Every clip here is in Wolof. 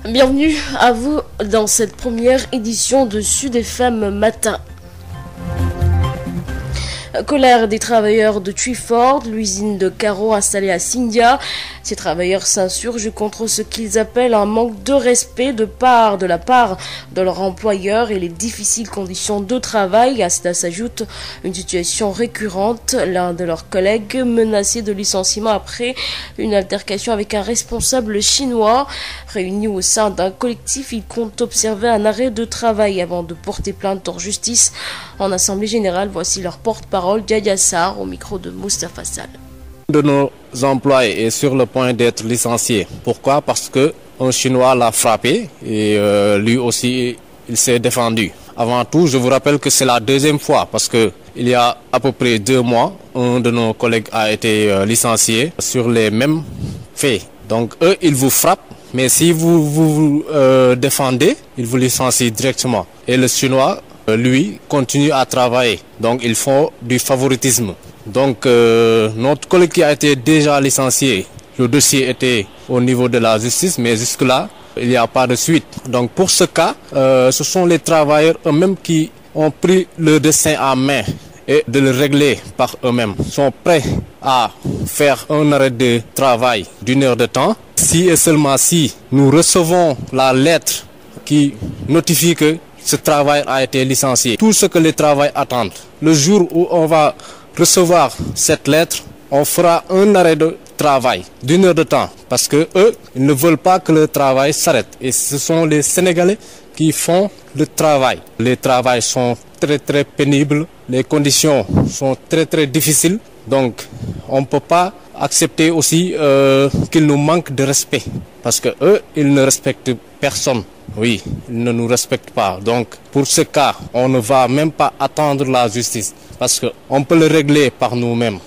Bienvenue à vous dans cette première édition de Sud FM Matin. Colère des travailleurs de Twyford, l'usine de carreaux installée à Sindia. Ces travailleurs s'insurgent contre ce qu'ils appellent un manque de respect de la part de leur employeur et les difficiles conditions de travail. À cela s'ajoute une situation récurrente. L'un de leurs collègues menacé de licenciement après une altercation avec un responsable chinois. Réunis au sein d'un collectif, ils comptent observer un arrêt de travail avant de porter plainte en justice. En assemblée générale, voici leur porte-parole, Djadia Sarr, au micro de Moustapha Sall. De nos employés est sur le point d'être licencié. Pourquoi? Parce que un Chinois l'a frappé et lui aussi il s'est défendu. Avant tout, je vous rappelle que c'est la deuxième fois parce que il y a à peu près 2 mois, un de nos collègues a été licencié sur les mêmes faits. Donc eux, ils vous frappent, mais si vous vous défendez, ils vous licencient directement. Et le Chinois, lui, continue à travailler. Donc ils font du favoritisme. Donc notre collègue qui a été déjà licencié, le dossier était au niveau de la justice, mais jusque-là, il n'y a pas de suite. Donc pour ce cas, ce sont les travailleurs eux-mêmes qui ont pris le destin en main et de le régler par eux-mêmes. Ils sont prêts à faire un arrêt de travail d'1 heure de temps. Si et seulement si nous recevons la lettre qui notifie que ce travail a été licencié. Tout ce que les travailleurs attendent. Le jour où on va recevoir cette lettre, on fera un arrêt de travail d'1 heure de temps parce que eux, ils ne veulent pas que le travail s'arrête. Et ce sont les Sénégalais qui font le travail. Les travails sont très pénibles, les conditions sont très difficiles. Donc, on ne peut pas accepter aussi qu'ils nous manquent de respect parce que eux, ils ne respectent personne. Oui, ils ne nous respectent pas. Donc, pour ce cas, on ne va même pas attendre la justice parce qu'on peut le régler par nous-mêmes.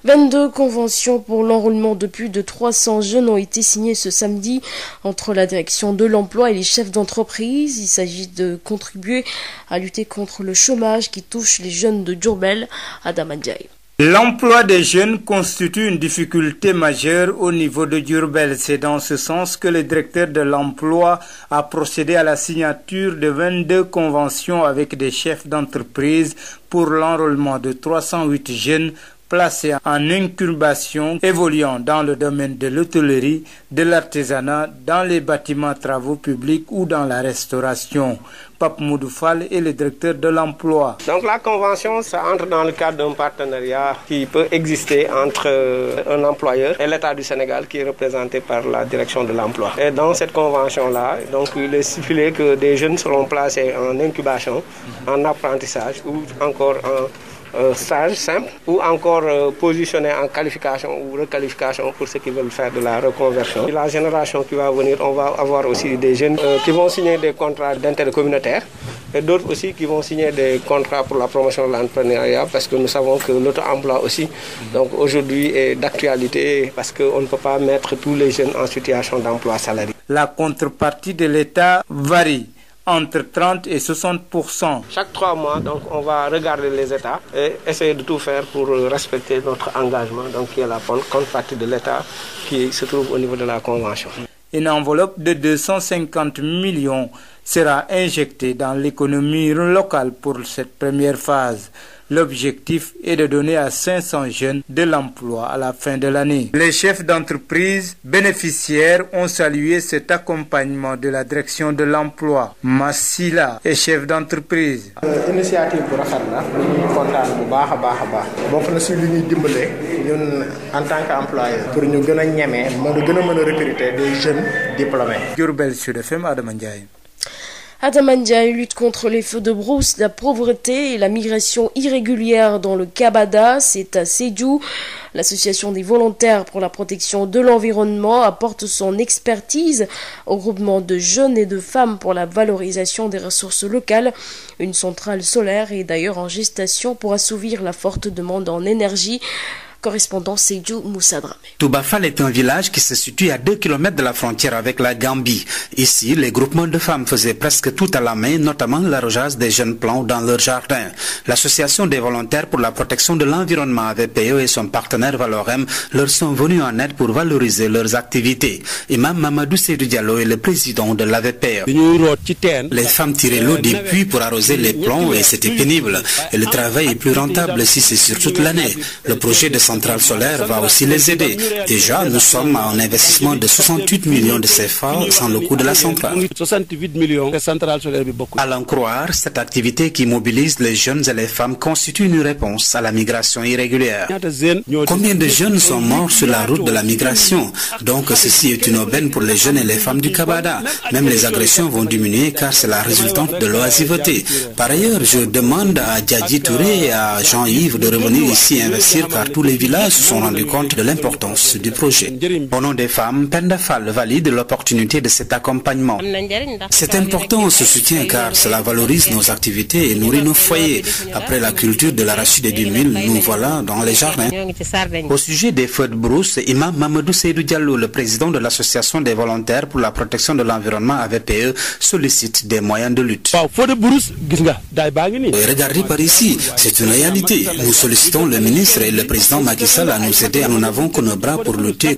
22 conventions pour l'enrôlement de plus de 300 jeunes ont été signées ce samedi entre la direction de l'emploi et les chefs d'entreprise. Il s'agit de contribuer à lutter contre le chômage qui touche les jeunes de Diourbel. Adama Ndiaye. L'emploi des jeunes constitue une difficulté majeure au niveau de Diourbel. C'est dans ce sens que le directeur de l'emploi a procédé à la signature de 22 conventions avec des chefs d'entreprise pour l'enrôlement de 308 jeunes placés en incubation, évoluant dans le domaine de l'hôtellerie, de l'artisanat, dans les bâtiments travaux publics ou dans la restauration. Pape Moudoufal est le directeur de l'emploi. Donc la convention, ça entre dans le cadre d'un partenariat qui peut exister entre un employeur et l'État du Sénégal qui est représenté par la direction de l'emploi. Et dans cette convention-là, donc il est stipulé que des jeunes seront placés en incubation, en apprentissage ou encore en stage simple ou encore positionné en qualification ou requalification pour ceux qui veulent faire de la reconversion. Et la génération qui va venir, on va avoir aussi des jeunes qui vont signer des contrats d'intérêt communautaire et d'autres aussi qui vont signer des contrats pour la promotion de l'entrepreneuriat parce que nous savons que l'auto-emploi aussi donc aujourd'hui est d'actualité parce qu'on ne peut pas mettre tous les jeunes en situation d'emploi salarié. La contrepartie de l'État varie entre 30 et 60%. Chaque 3 mois, donc, on va regarder les États et essayer de tout faire pour respecter notre engagement, donc qui est la contrepartie de l'État qui se trouve au niveau de la Convention. Une enveloppe de 250 millions sera injectée dans l'économie locale pour cette première phase. L'objectif est de donner à 500 jeunes de l'emploi à la fin de l'année. Les chefs d'entreprise bénéficiaires ont salué cet accompagnement de la direction de l'emploi. Massila est chef d'entreprise. Initiative bu rafet la ñu kontaan bu baax a baax bokk na si li ñuy dimbale ñun en tant qu'employeur pour ñu gën a ñeme mën a recruter des jeunes diplômés. Diourbel Sud FM, Adama Ndiaye. Adama Ndiaye lutte contre les feux de brousse, la pauvreté et la migration irrégulière dans le Kabada. C'est à Sédhiou. L'association des volontaires pour la protection de l'environnement apporte son expertise au groupement de jeunes et de femmes pour la valorisation des ressources locales. Une centrale solaire est d'ailleurs en gestation pour assouvir la forte demande en énergie. Correspondant Seydou Moussa Dramé. Toubafal est un village qui se situe à 2 km de la frontière avec la Gambie. Ici, les groupements de femmes faisaient presque tout à la main, notamment l'arrosage des jeunes plants dans leur jardin. L'association des volontaires pour la protection de l'environnement AVPE et son partenaire Valorem leur sont venus en aide pour valoriser leurs activités. Imam Mamadou Seydou Diallo est le président de l'AVPE. Les femmes tiraient l'eau des puits pour arroser les plants et c'était pénible. Et le travail est plus rentable si c'est sur toute l'année. Le projet de centrale solaire va aussi les aider. Déjà, nous sommes à un investissement de 68 millions de CFA sans le coût de la centrale. À l'en croire, cette activité qui mobilise les jeunes et les femmes constitue une réponse à la migration irrégulière. Combien de jeunes sont morts sur la route de la migration? Donc ceci est une aubaine pour les jeunes et les femmes du Kabada. Même les agressions vont diminuer car c'est la résultante de l'oisiveté. Par ailleurs, je demande à Djadji Touré et à Jean-Yves de revenir ici investir car tous les villages se sont rendus compte de l'importance du projet. Au nom des femmes, Penda Fall valide l'opportunité de cet accompagnement. C'est important ce soutien car cela valorise nos activités et nourrit nos foyers. Après la culture de l'arachide et du mil, nous voilà dans les jardins. Au sujet des feux de brousse, Imam Mamadou Seydou Diallo, le président de l'association des volontaires pour la protection de l'environnement AVPE, sollicite des moyens de lutte. Regardez par ici, c'est une réalité. Nous sollicitons le ministre et le président Macky Sall à nous aider. Nous n'avons que nos bras pour lutter.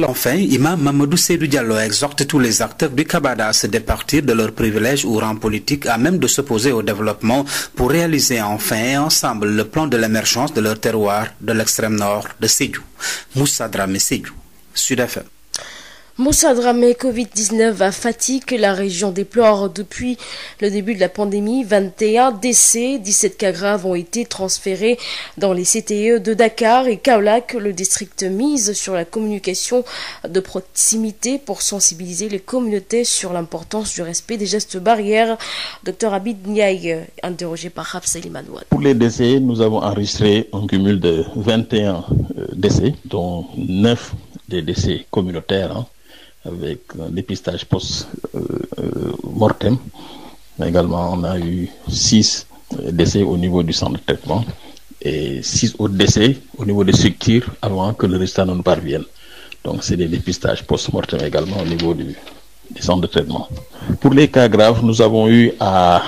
Enfin, Imam Mamadou Seydou Diallo exhorte tous les acteurs du Kabada à se départir de leurs privilèges ou rangs politiques à même de s'opposer au développement pour réaliser enfin et ensemble le plan de l'émergence de leur terroir de l'extrême nord de Sédhiou. Moussa Dramé, Sédhiou, Sud FM. Moussa Dramé, Covid-19 à Fatick, la région déplore depuis le début de la pandémie 21 décès, 17 cas graves ont été transférés dans les CTE de Dakar et Kaolack. Le district mise sur la communication de proximité pour sensibiliser les communautés sur l'importance du respect des gestes barrières. Dr Abid Ndiaye, interrogé par Hafsa Limanouad. Pour les décès, nous avons enregistré un cumul de 21 décès, dont 9 des décès communautaires, avec un dépistage post-mortem. Également, on a eu 6 décès au niveau du centre de traitement et 6 autres décès au niveau des structures avant que le résultat ne nous parvienne. Donc, c'est des dépistages post-mortem également au niveau du centre de traitement. Pour les cas graves, nous avons eu à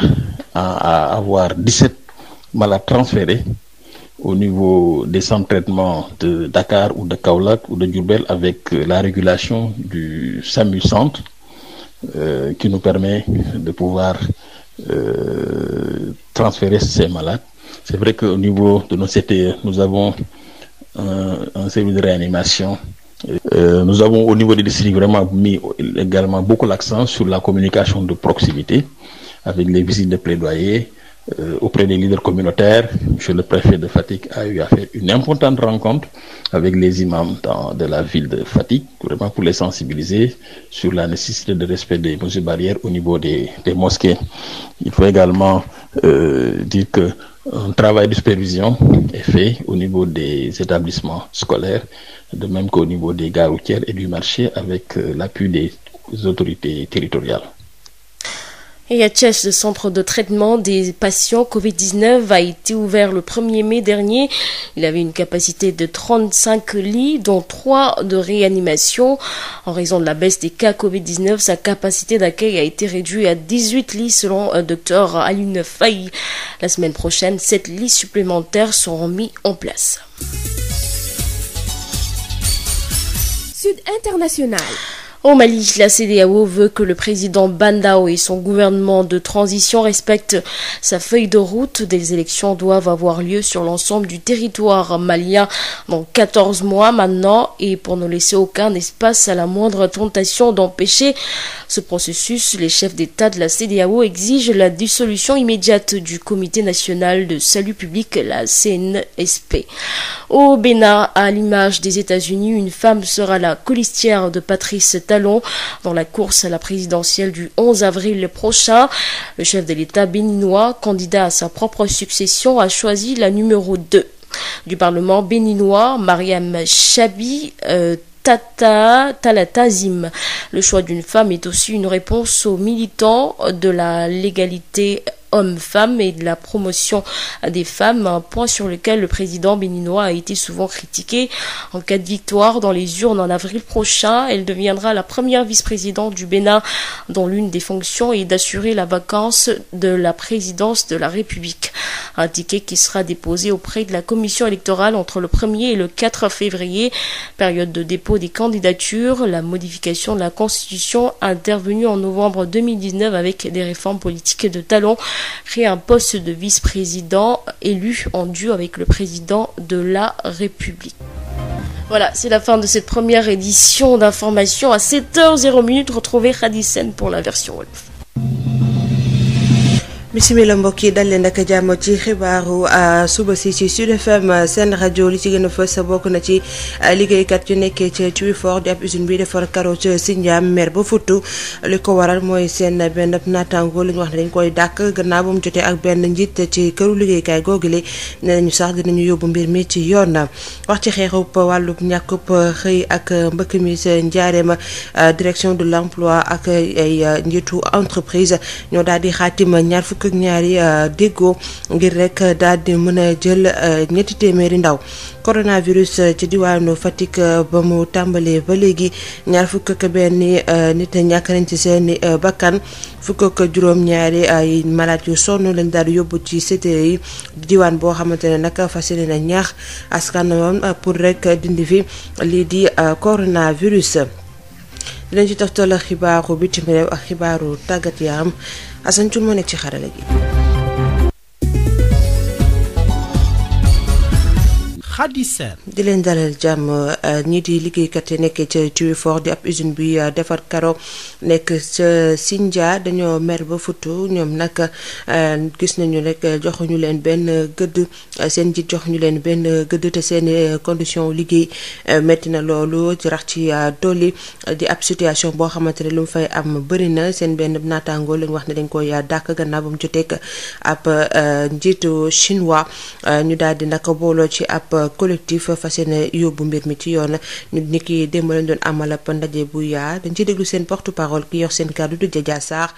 avoir 17 malades transférés au niveau des centres de traitement de Dakar ou de Kaolack ou de Diourbel avec la régulation du SAMU Centre qui nous permet de pouvoir transférer ces malades. C'est vrai qu'au niveau de nos CTE, nous avons un service de réanimation. Nous avons au niveau des districts vraiment mis également beaucoup l'accent sur la communication de proximité avec les visites de plaidoyer auprès des leaders communautaires. Monsieur le préfet de Fatick a eu à faire une importante rencontre avec les imams de la ville de Fatick, vraiment pour les sensibiliser sur la nécessité de respect des mesures barrières au niveau des mosquées. Il faut également dire que un travail de supervision est fait au niveau des établissements scolaires, de même qu'au niveau des gares routières et du marché avec l'appui des autorités territoriales. Et à Thiès, le centre de traitement des patients Covid-19 a été ouvert le 1er mai dernier. Il avait une capacité de 35 lits, dont 3 de réanimation. En raison de la baisse des cas Covid-19, sa capacité d'accueil a été réduite à 18 lits selon Dr Alioune Faye. La semaine prochaine, 7 lits supplémentaires seront mis en place. Sud International. Au Mali, la CEDEAO veut que le président Bandao et son gouvernement de transition respectent sa feuille de route. Des élections doivent avoir lieu sur l'ensemble du territoire malien dans 14 mois maintenant et pour ne laisser aucun espace à la moindre tentation d'empêcher ce processus, les chefs d'État de la CEDEAO exigent la dissolution immédiate du Comité national de salut public, la CNSP. Au Bénin, à l'image des États-Unis, une femme sera la colistière de Patrice Talon dans la course à la présidentielle du 11 avril prochain. Le chef de l'État béninois, candidat à sa propre succession, a choisi la numéro 2 du Parlement béninois, Mariam Chabi Talatazim. Le choix d'une femme est aussi une réponse aux militants de la légalité hommes-femmes et de la promotion des femmes, un point sur lequel le président béninois a été souvent critiqué. En cas de victoire dans les urnes en avril prochain, elle deviendra la première vice-présidente du Bénin dont l'une des fonctions est d'assurer la vacance de la présidence de la République. Un ticket qui sera déposé auprès de la commission électorale entre le 1er et le 4 février, période de dépôt des candidatures. La modification de la Constitution intervenue en novembre 2019 avec des réformes politiques de talon crée un poste de vice-président élu en duo avec le président de la République. Voilà, c'est la fin de cette première édition d'information. À 7h00, retrouvez Khadisen pour la version Wolof. bisimila mbokk yi dal leen ak jàmm ci xibaaru suba si ci Sud FM seen rajo li ci gën a fës bokk na ci liggéeykat yu nekkee ca Twyford di ab usine bi defar karo ca Sindian mer ba futtu li ko waral mooy seen benn naataango li ñu wax ne dañ koy dàkk gannaaw ba mu jotee ak benn njiit ci këru liggéeykaay googule nee nañu sax dinañu yóbbu mbir mi ci yoon wax ci xeexub wàllub ñàkkub xëy ak mbëkk mi sa njaareem direction de l'emploi ak ay njiitu entreprise ñoo daal di xaatima ñaar fukk ak ñaari déggoo ngir rek daal di mën a jël ñetti téeméeri ndaw coronavirus ci diwaanu Fatick ba mu tàmbalee ba léegi ñaar fukk ak benn nit ñàkk nañ ci seeni bakkan fukk ak juróom ñaari ay malade yu sonn lañ daal di yóbbu ci CTE yi diwaan boo xamante ne nag fas yéene na ñaax askan woon pour rek dindi fi lii di coronavirus. dinañ ci toftal xibaaru bitim réew ak xibaaru tàggat yaram Assane Thioune moo nekk ci xarala gi. di leen dalal jàmm ñii di liggéeykat yi nekkee ca Twyford di ab usine bi defar karo nekk ca Sindia dañoo mer ba futu ñoom nag gis nañu rek joxuñu leen benn gëdd seen jiit joxuñu leen benn gëdd te seen condition liggéey métti na loolu ci rax ci dolli di ab situation boo xamante ne lu mu fay am bëri na seen benn naataango lañ wax ne dañ koy dàkk gannaaw ba mu joteek ab njiitu chinois ñu daal di nag booloo ci ab collectif fas yéene yóbbu mbir mi ci yoon ñu ni ki démb lañ doon amal ab ndaje bu yaa dañ ci déglu seen porte parole ki yor seen kàddu du Jaja Sarr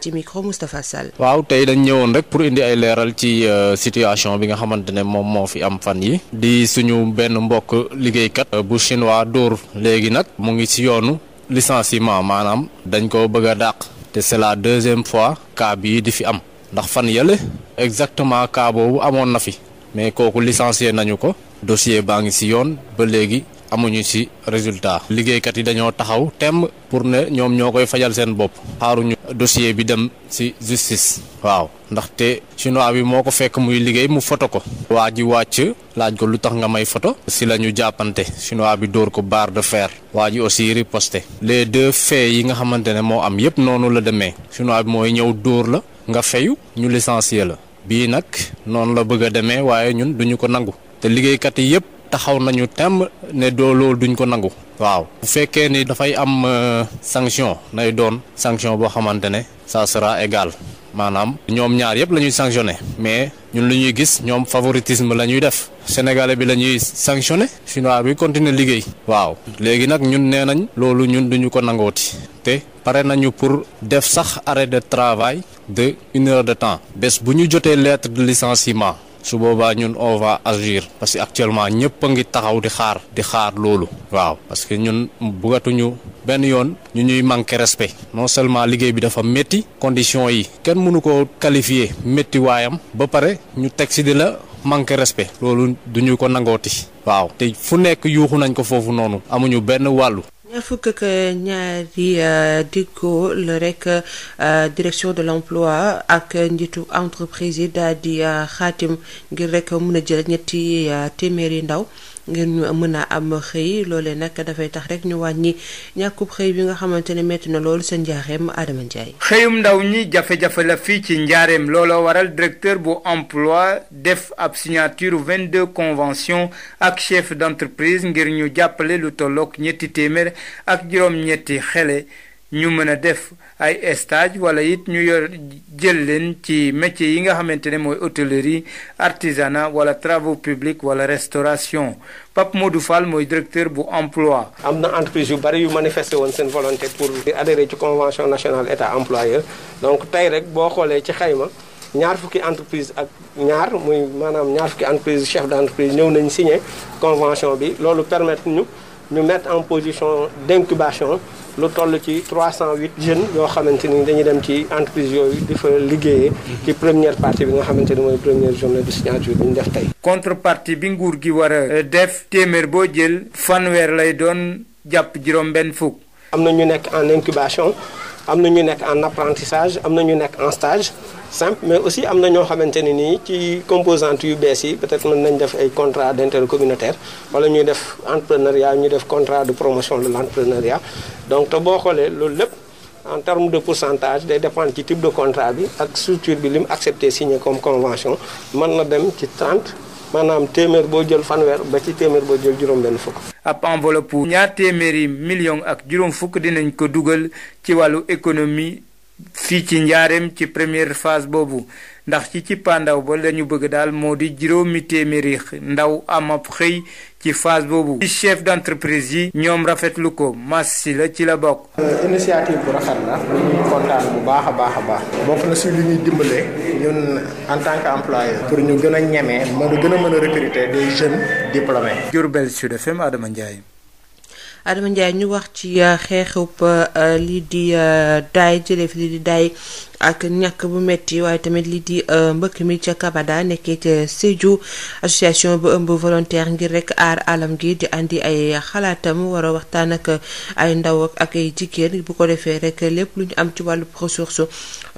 ci micro Moustapha Sall. waaw tey dañ ñëwoon rek pour indi ay leeral ci situation bi nga xamante ne moom moo fi am fan yi di suñu benn mbokk liggéeykat bu chinois dóor léegi nag mu ngi ci yoonu licenciement maanaam dañ ko bëgg a dàq te c'est la deuxième fois cas bii di fi am ndax fan yële exactement cas boobu amoon na fi mais kooku licencié nañu ko dossier baa ngi ci yoon ba léegi amuñu ci résultat liggéeykat yi dañoo taxaw temm pour ne ñoom ñoo koy fajal seen bopp xaaruñu dossier bi dem ci justice waaw ndaxte chinois bi moo ko fekk muy liggéey mu photo ko waa ji wàcc laaj ko lu tax nga may photo ci la ñu jàppante chinois bi dóor ko barre de fer waa ji aussi riposté les deux faits yi nga xamante ne moo am yépp noonu la demee chinois bi mooy ñëw dóor la nga fayu ñu licencié la bii nag noonu la bëgg a demee waaye ñun duñu ko nangu te liggéeykat yi yépp taxaw nañu temm ne doo loolu duñ ko nangu waaw bu fekkee ni dafay am sanction nay doon sanction boo xamante ne ça sera égal maanaam ñoom ñaar yépp la ñuy sanctionné mais ñun lu ñuy gis ñoom favoritisme la ñuy def sénégalais bi la ñuy sanctionné chinois bi continuer liggéey waaw léegi nag ñun nee nañ loolu ñun duñu ko nangooti te pare nañu pour def sax arrêt de travail de 1 heure de temps bés bu ñu jotee lettre de licenciement su boobaa ñun on va agir parce que actuellement ñëpp a ngi taxaw di xaar loolu waaw parce que ñun bëggatuñu benn yoon ñu ñuy manquer respect non seulement liggéey bi dafa métti conditions yi kenn mënu ko qualifier métti waayam ba pare ñu teg ci di la manquer respect loolu duñu ko nangooti waaw te fu nekk yuuxu nañ ko foofu noonu amuñu benn wàllu. ñaar fukk ak ñaari déggoo la rek direction de l'emploi ak njiitu entreprise yi daal di xaatim ngir rek mën a jël ñetti téeméeri ndaw ngir ñu mën a am xëy loolee nag dafay tax rek ñu wàññi ñàkkub xëy bi nga xamante ne métti na loolu sa njaareem Adama Ndiaye. xëyum ndaw ñi jafe-jafe la fii ci njaareem looloo waral directeur bu emploi def ab signature 22 convention ak chef d'entreprise ngir ñu jàppale lu tollook ñetti téeméer ak juróom-ñetti xele ñu mën a def ay stage wala it ñu yor jël leen ci métier yi nga xamante ne mooy hôtellerie artisanat wala travaux publics wala restauration Pape Modou Fall mooy directeur bu emploi. am na entreprise yu bari yu manifesté woon seen volonté pour adhérer ci convention nationale état employeur donc tey rek boo xoolee ci xayma ñaar fukki entreprise ak ñaar muy maanaam ñaar fukki entreprise chef d'entreprise ñëw nañ signé convention bi loolu permettre ñu mettre en position d'incubation lu toll ci 308 jeunes yoo xamante ni dañuy dem ci entreprise yooyu di fa liggéeyee ci première partie bi nga xamante ni mooy première journée de signature bi ñu def tey. contrepartie bi nguur gi war a def téeméer boo jël fanweer lay doon jàpp juróom-benn fukk. am na ñu nekk en incubation am na ñu nekk en apprentissage am na ñu nekk en stage simple mais aussi am na ñoo xamante ne nii ci composantes yu bees yi peut-être mën nañ def ay contrat d'intérêt communautaire wala ñuy def entrepreneuriat ñu def contrat de promotion de l'entrepreneuriat donc te boo xoolee loolu lépp en termes de pourcentage day dépendre ci type de contrat bi ak structure bi li mu accepté signer comme convention mën na dem ci 30 maanaam téeméer boo jël fanweer ba ci téeméer boo jël juróom-benn fukk. ab enveloppe pour ñaar téeméeri millions ak juróom fukk dinañ ko dugal ci wàllu économie fii ci njaareem ci première phase boobu ndax ci pandaw ba la ñu bëgg daal moo di juróomi téeméeri ndaw am ab xëy ci phase boobu. ci chef d'entreprise yi ñoom rafetlu ko massi la ci la bokk. initiative bu rafet la ñu kontaan bu baax a baax bokk na si li ñuy dimbalee ñun en tant qu'employeur pour ñu gën a ñemee mën a recruter des jeunes diplômés. Diourbel Sud FM Adama Ndiaye. Adama Ndiaye ñu wax ci xeexub lii di daay jëlee fi lii di daay ak ñàkk bu metti waaye tamit lii di mbëkk mi ca Kabada nekkee ca Sédhiou association bu ëmb volontaire ngir rek aar alam gi di andi ay xalaatam war a waxtaan ak ay ndaw ak ay jigéen bu ko defee rek lépp lu ñu am ci wàllu ressource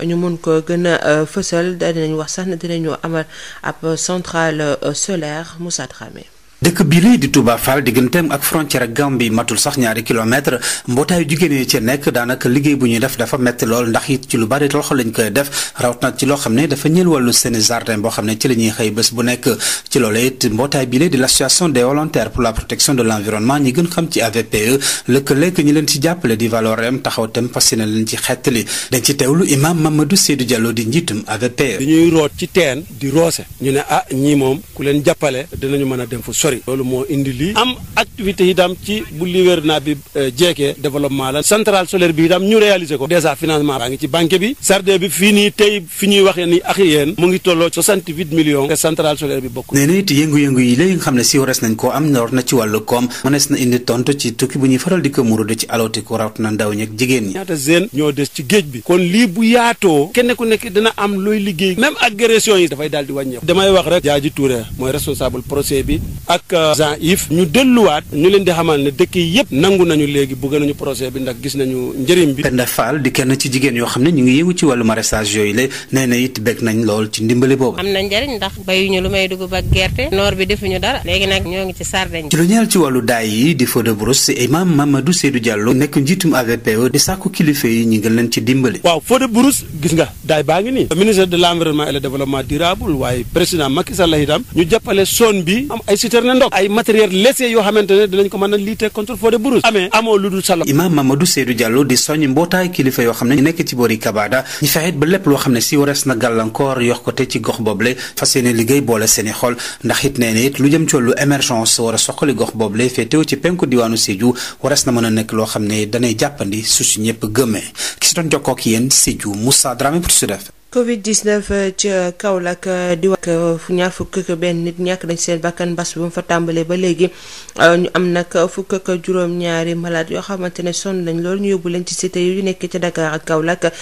ñu mun ko gën a fësal dinañ wax sax ne dinañu amal ab centrale solaire Moussa Dramé. dëkk bii di Touba Fall digganteem ak frontière ak Gambie matul sax ñaari kilomètre mbootaayu jigéen yi ci nekk daanaka liggéey bu ñuy def dafa metti lool ndax it ci lu bari loxo lañ koy def rawat na ci loo xam ne dafa ñël wàllu seeni jardin boo xam ne ci la ñuy xëy bés bu nekk ci loolu it mbootaay bii di l'association des volontaires pour la protection de l'environnement ñi gën xam ci AVPE lëkkaleeg ñi leen ci jàppale di Valorem taxaw tem fasciné leen ci xettali dañ ci teewlu imam Mamadou Seydou Diallo di njiitum AVPE. dañuy root ci teen di roose ñu ne ñii moom ku leen jàppale dinañu mën a dem fu sori loolu moo indi lii am activité yi itam ci bu Liverna bi jeekee développement la centrale solaire bi itam ñu réaliser ko déjà financement baa ngi ci banque bi jardin bi fii nii tey fi ñuy waxee ni ak yéen mu ngi tolloo 68 millions te centrale solaire bi bokk. nee na it yëngu-yëngu yi léegi nga xam ne si warees nañ koo am ñor na ci wàllu koom mënees na indi tontu ci tukki bu ñuy faral di ko muru ci alooti ko rawat na ndaw ñi ak jigéen ñi. ñaata jeunes ñoo des ci géej bi kon lii bu yaatoo kenn ku nekk dina am looy liggéey même agression yi dafay daal di wàññeeku. damay wax rek Jaaji Touré mooy responsable projet bi ak Jean-Yves ñu delluwaat ñu leen di xamal ne dëkk yi yëpp nangu nañu léegi bëgg nañu projet bi ndax gis nañu njëriñ bi. Penda Fall di kenn ci jigéen yoo xam ne ñu ngi yëngu ci wàllu maraîchage yooyu la nee na it bëgg nañ lool ci ndimbali boobu. am na njëriñ ndax bayuñu lu may dugub ak gerte noor bi defuñu dara léegi nag ñoo ngi ci sardeñ. ci lu ñeel ci wàllu daay yi di feu de brousse imam Mamadou Seydou Diallo nekk njiitum AVPE di sàkku kilifa yi ñu ngi leen ci dimbali. waaw feu de brousse gis nga daay baa ngi nii ministre de l'environnement et le développement durable waaye président Macky Sall itam ñu jàppale zone bi am ay citerne ndox ay matériel laissé yoo xamante ne dinañ ko mën a lutter contre feu de brousse amoo lu dul salo. imam Mamadou Seydou Diallo di soññ mbootaay kilifa yoo xam ne ñu nekk ci boori Kabada ñu fexeet ba lépp loo xam ne si warees na gàllankoor yox ko te ci gox boobule fas yéene liggéey boole seeni xol ndax it nee na it lu jëm ci wàllu émergence war a soxali gox boobule féetew ci penku diwaanu Sédhiou warees na mën a nekk loo xam ne danay jàppandi su si ñëpp gëmmee ki si doon jokkoo ak yéen Sédhiou Moussa Dramé pour Sud FM. Covid-19 ca Kaolack di wax fu ñaar fukk ak benn nit ñàkk nañ seen bakkan mbas bi mu fa tàmbalee ba léegi ñu am nag fukk ak juróom-ñaari malade yoo xamante ne sonn nañ loolu ñu yóbbu leen ci cité yu nekk ca Dakar ak Kaolack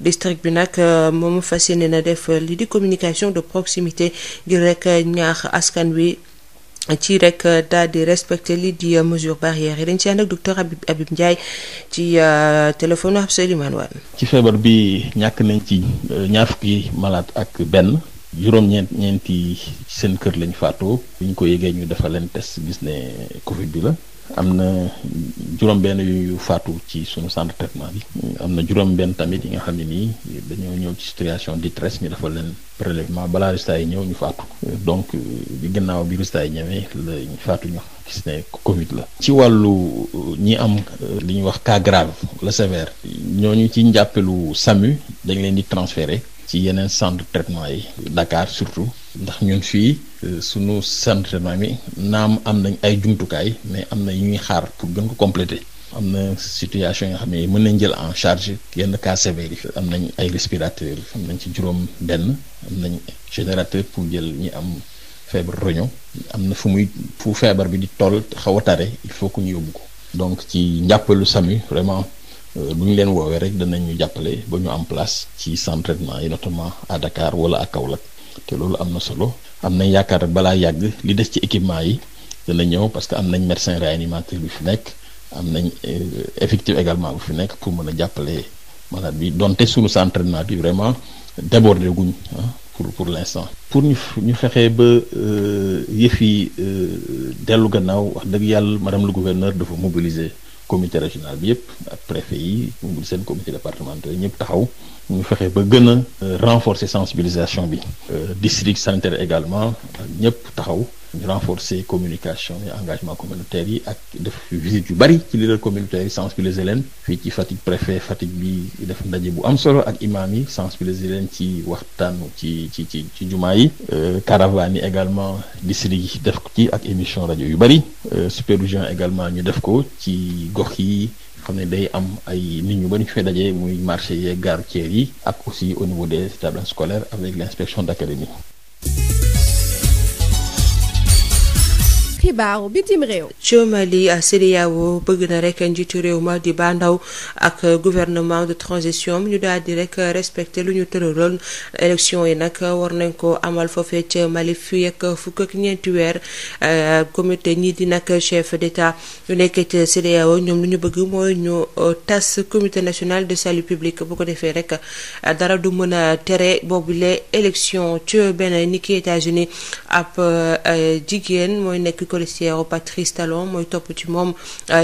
district bi nag moom fas yéene na def li di communication de proximité ngir rek ñaax askan wi ci rek daal di respecter li di mesure barrière yi dañ ci ànd ak docteur Habib Ndiaye ci téléphone Absa Elimane Wane. ci feebar bi ñàkk nañ ci ñaar fukki malade ak benn ñeenti seen kër lañ faatoo bu ñu ko yégee ñu defal leen test gis ne Covid bi la. am na juróom-benn yu faatu ci sunu centre de traitement bi am na juróom-benn tamit yi nga xam ne nii dañoo ñëw ci situation de détresse ñu defal leen prélèvement balaa résultat yi ñëw ñu faatu donc bi gannaaw bi résultat yi ñëwee la ñu faatu ñu gis ne Covid la. ci wàllu ñi am li ñuy wax cas grave la sévère ñooñu ci njàppelu SAMU dañ leen di transférer ci yeneen centre de traitement yi Dakar surtout ndax ñun fii sunu centre de traitement bi naam am nañ ay jumtukaay mais am na yu ñuy xaar pour gën ko compléter am na situation yoo xam ne mën nañ jël en charge yenn cas sévères yi. am nañ ay respirateurs am nañ ci juróom benn am nañ générateur pour jël ñi am feebar roño am na fu feebar bi di toll xaw a tare il faut que ñu yóbbu ko. donc ci njàppalu SAMU vraiment bu ñu leen woowee rek danañ ñu jàppale ba ñu am place ci centre traitement yi notamment à Dakar wala à Kaolack te loolu am na solo. am nañ yaakaar rek balaa yàgg li des ci équipement yi dana ñëw parce que am nañ médecin réanimateur bi fi nekk am nañ effectif également bu fi nekk pour mën a jàppale malade bi donte suñu centre traitement bi vraiment débordé guñ pour l'instant. pour ñu fexee ba yëf yi dellu gannaaw wax dëgg yàlla madame le gouverneur dafa mobiliser comité régional bi yëpp ak préfet yi mobiliser seen comité départemental yi ñëpp taxaw ñu fexe ba gën a renforcer sensibilisation bi. district sanitaire également ñëpp taxaw ñu renforcer communication et engagement communautaire yi ak def visite yu bari ci leader communautaire yi sensibiliser leen fii ci Fatick préfet Fatick bi def ndaje bu am solo ak imam yi sensibiliser leen ci waxtaanu ci jumaa yi. caravane yi également district yi def ko ci ak émission rajo yu bari. supervision également ñu def ko ci gox yi. xam ne day am ay nit ñu bari ñu fay daje muy marché yeeg gare routière yi ak aussi au niveau des établissements scolaires avec l'inspection d'académie. xibaaru bitim réew. Mali CEDEAO bëgg na rek njiitu réew ma di Ba Ndaw ak gouvernement de transition ñu daal di rek respecté lu ñu tëraloon élection yi nag war nañ ko amal foofee ca Mali fii ak fukk ak ñeenti weer. comité ñii di nag chef d'état yu nekk ca CEDEAO ñoom lu ñu bëgg mooy ñu tas comité national de salut public bu ko defee rek dara du mën a tere boobule élection ci benn ni ki États-Unis ab jigéen mooy nekk colistière Patrice Talon mooy topp ci moom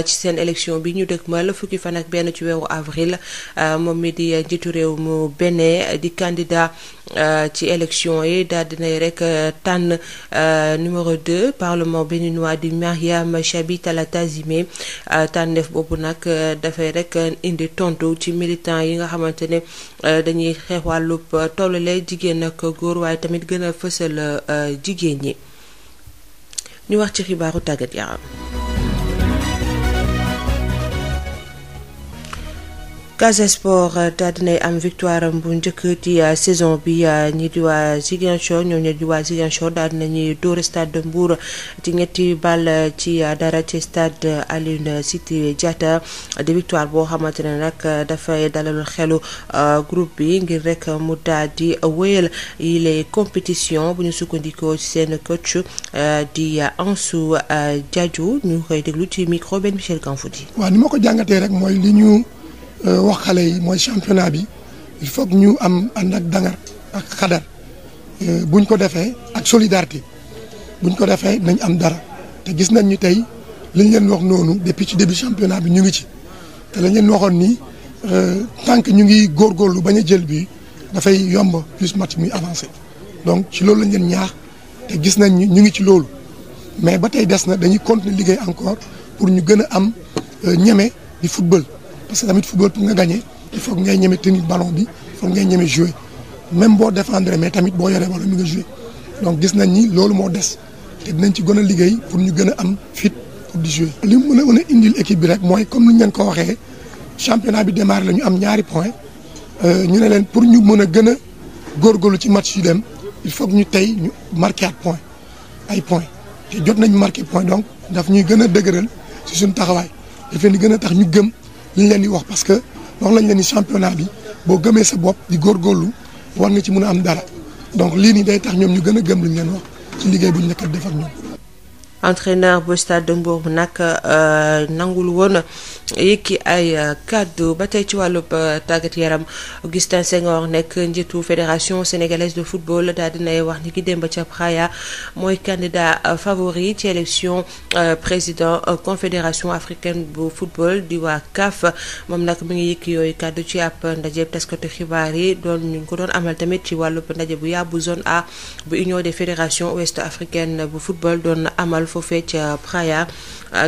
ci seen élection bi ñu dëgmal fukki fan ak benn ci weeru avril moom mi di njiitu réew mu Bénin di candidat ci élection yi daal dinay rek tànn numéro 2 parlement béninois di Mariam Chabi Talata Zimé tànneef boobu nag dafay rek indi tontu ci militant yi nga xamante ne dañuy xeex wàllub tollale jigéen ak góor waaye tamit gën a fësal jigéen ñi. ñu wax ci xibaaru tàggat yaram. Casa Sport daal dinay am victoire bu njëkk ci saison bi ñi di waa Ziguinchor ñoom ñi di waa Ziguinchor daal dinañuy dóor stade de Mbour ci ñetti bal ci dara ci stade Aline Sitoé Diatta di victoire boo xamante ne nag dafay dalal xelu groupe bi ngir rek mu daal di wéyal yi les compétitions bu ñu sukkandikoo ci seen coach di Ansou Diadjou ñu koy déglu ci micro Ben Michel Kanfoudi. waaw ni ma ko jàngatee rek mooy li ñu. wax xale yi mooy championnat bi il faut que ñu am ànd ak dangar ak xadar buñ ko defee ak solidarité buñ ko defee nañ am dara te gis nañ ñu tey liñ leen wax noonu depuis ci début championnat bi ñu ngi ci te lañ leen waxoon ni tant que ñu ngi góorgóorlu bañ a jël bi dafay yomb plus match muy avancé donc ci loolu lañ leen ñaax te gis nañ ñu ngi ci loolu mais ba tey des na dañuy continuer liggéey encore pour ñu gën a am ñeme di football. parce que tamit football pour nga gagner il faut que ngay ñeme tenir ballon bi il faut que ngay ñeme jouer même boo défendre mais tamit boo yoree ballon mi nga jouer donc gis nañ ni loolu moo des te dinañ ci gën a liggéey pour ñu gën a am fit pour di jouer. li mu mën a indil équipe bi rek mooy comme ni ñu leen ko waxee championnat bi démarré la ñu am ñaari points ñu ne leen pour ñu mën a gën a góorgóorlu ci match yu dem il faut que ñu tey ñu marqué points ay points te jot nañu marqué point donc daf ñuy gën a dëgëral ci suñu taxawaay daf leen di gën a tax ñu gëm. li ñu leen di wax parce que wax lañ leen ni championnat bi boo gëmee sa bopp di góorgóorlu war nga ci mën a am dara donc lii nii day tax ñoom ñu gën a gëm li ñu leen wax ci liggéey bu ñu nekk def ak ñoom. entraîneur bu Stade de Mbour nag nangul woon yëkki ay kàddu ba tey ci wàllub tàggat yaram Augustin Senghor nekk njiitu fédération sénégalaise de football daal dinay wax ni ki démb ca Praia mooy candidat favori ci élection président confédération africaine bu football di waa CAF moom nag mi ngi yëkki yooyu kàddu ci ab ndaje taskatu xibaar yi ñu ngi ko doon amal tamit ci wàllub ndaje bu yàbbu zone A bu union des fédérations ouest africaines bu football doon amal foofee ca Praia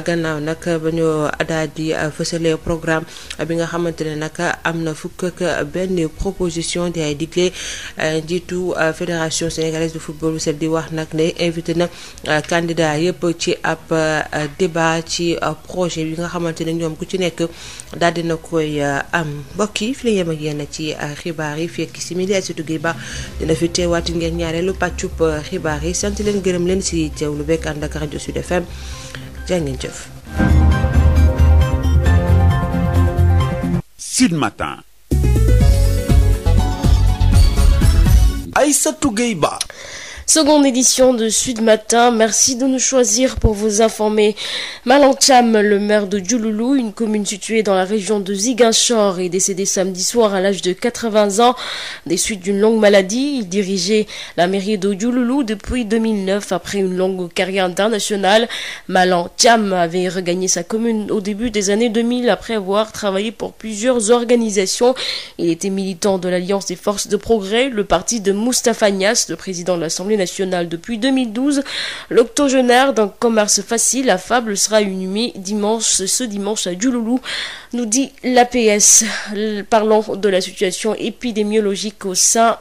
gannaaw nag ba ñu daal di fësale programme bi nga xamante ne nag am na fukk ak benn proposition di ay digle njiitu fédération sénégalaise de football bu set di wax nag ne invité na candidat yëpp ci ab débat ci projet bi nga xamante ne ñoom ku ci nekk daal dina koy am mbokk yi fi la yem ak yéen ci xibaar yi fekk simili ay surtout gi ba dina fi teewaati ngeen ñaareelu pàccub xibaar yi sant leen gërëm leen si teewlu bekk ànd ak rajo Sud FM jaa ngeen jëf. Sud Matin. Aïssatou Gueye Ba. Seconde édition de Sud Matin, merci de nous choisir pour vous informer. Malang Thiam, le maire de Diouloulou, une commune située dans la région de Ziguinchor, est décédé samedi soir à l'âge de 80 ans des suites d'une longue maladie. Il dirigeait la mairie de Diouloulou depuis 2009 après une longue carrière internationale. Malang Thiam avait regagné sa commune au début des années 2000 après avoir travaillé pour plusieurs organisations. Il était militant de l'Alliance des Forces de Progrès, le parti de Moustapha Niasse, le président de l'Assemblée nationale depuis 2012. L'octogénaire d'un commerce facile, affable, sera inhumé ce dimanche à Diouloulou, nous dit l'APS. Parlons de la situation épidémiologique au sein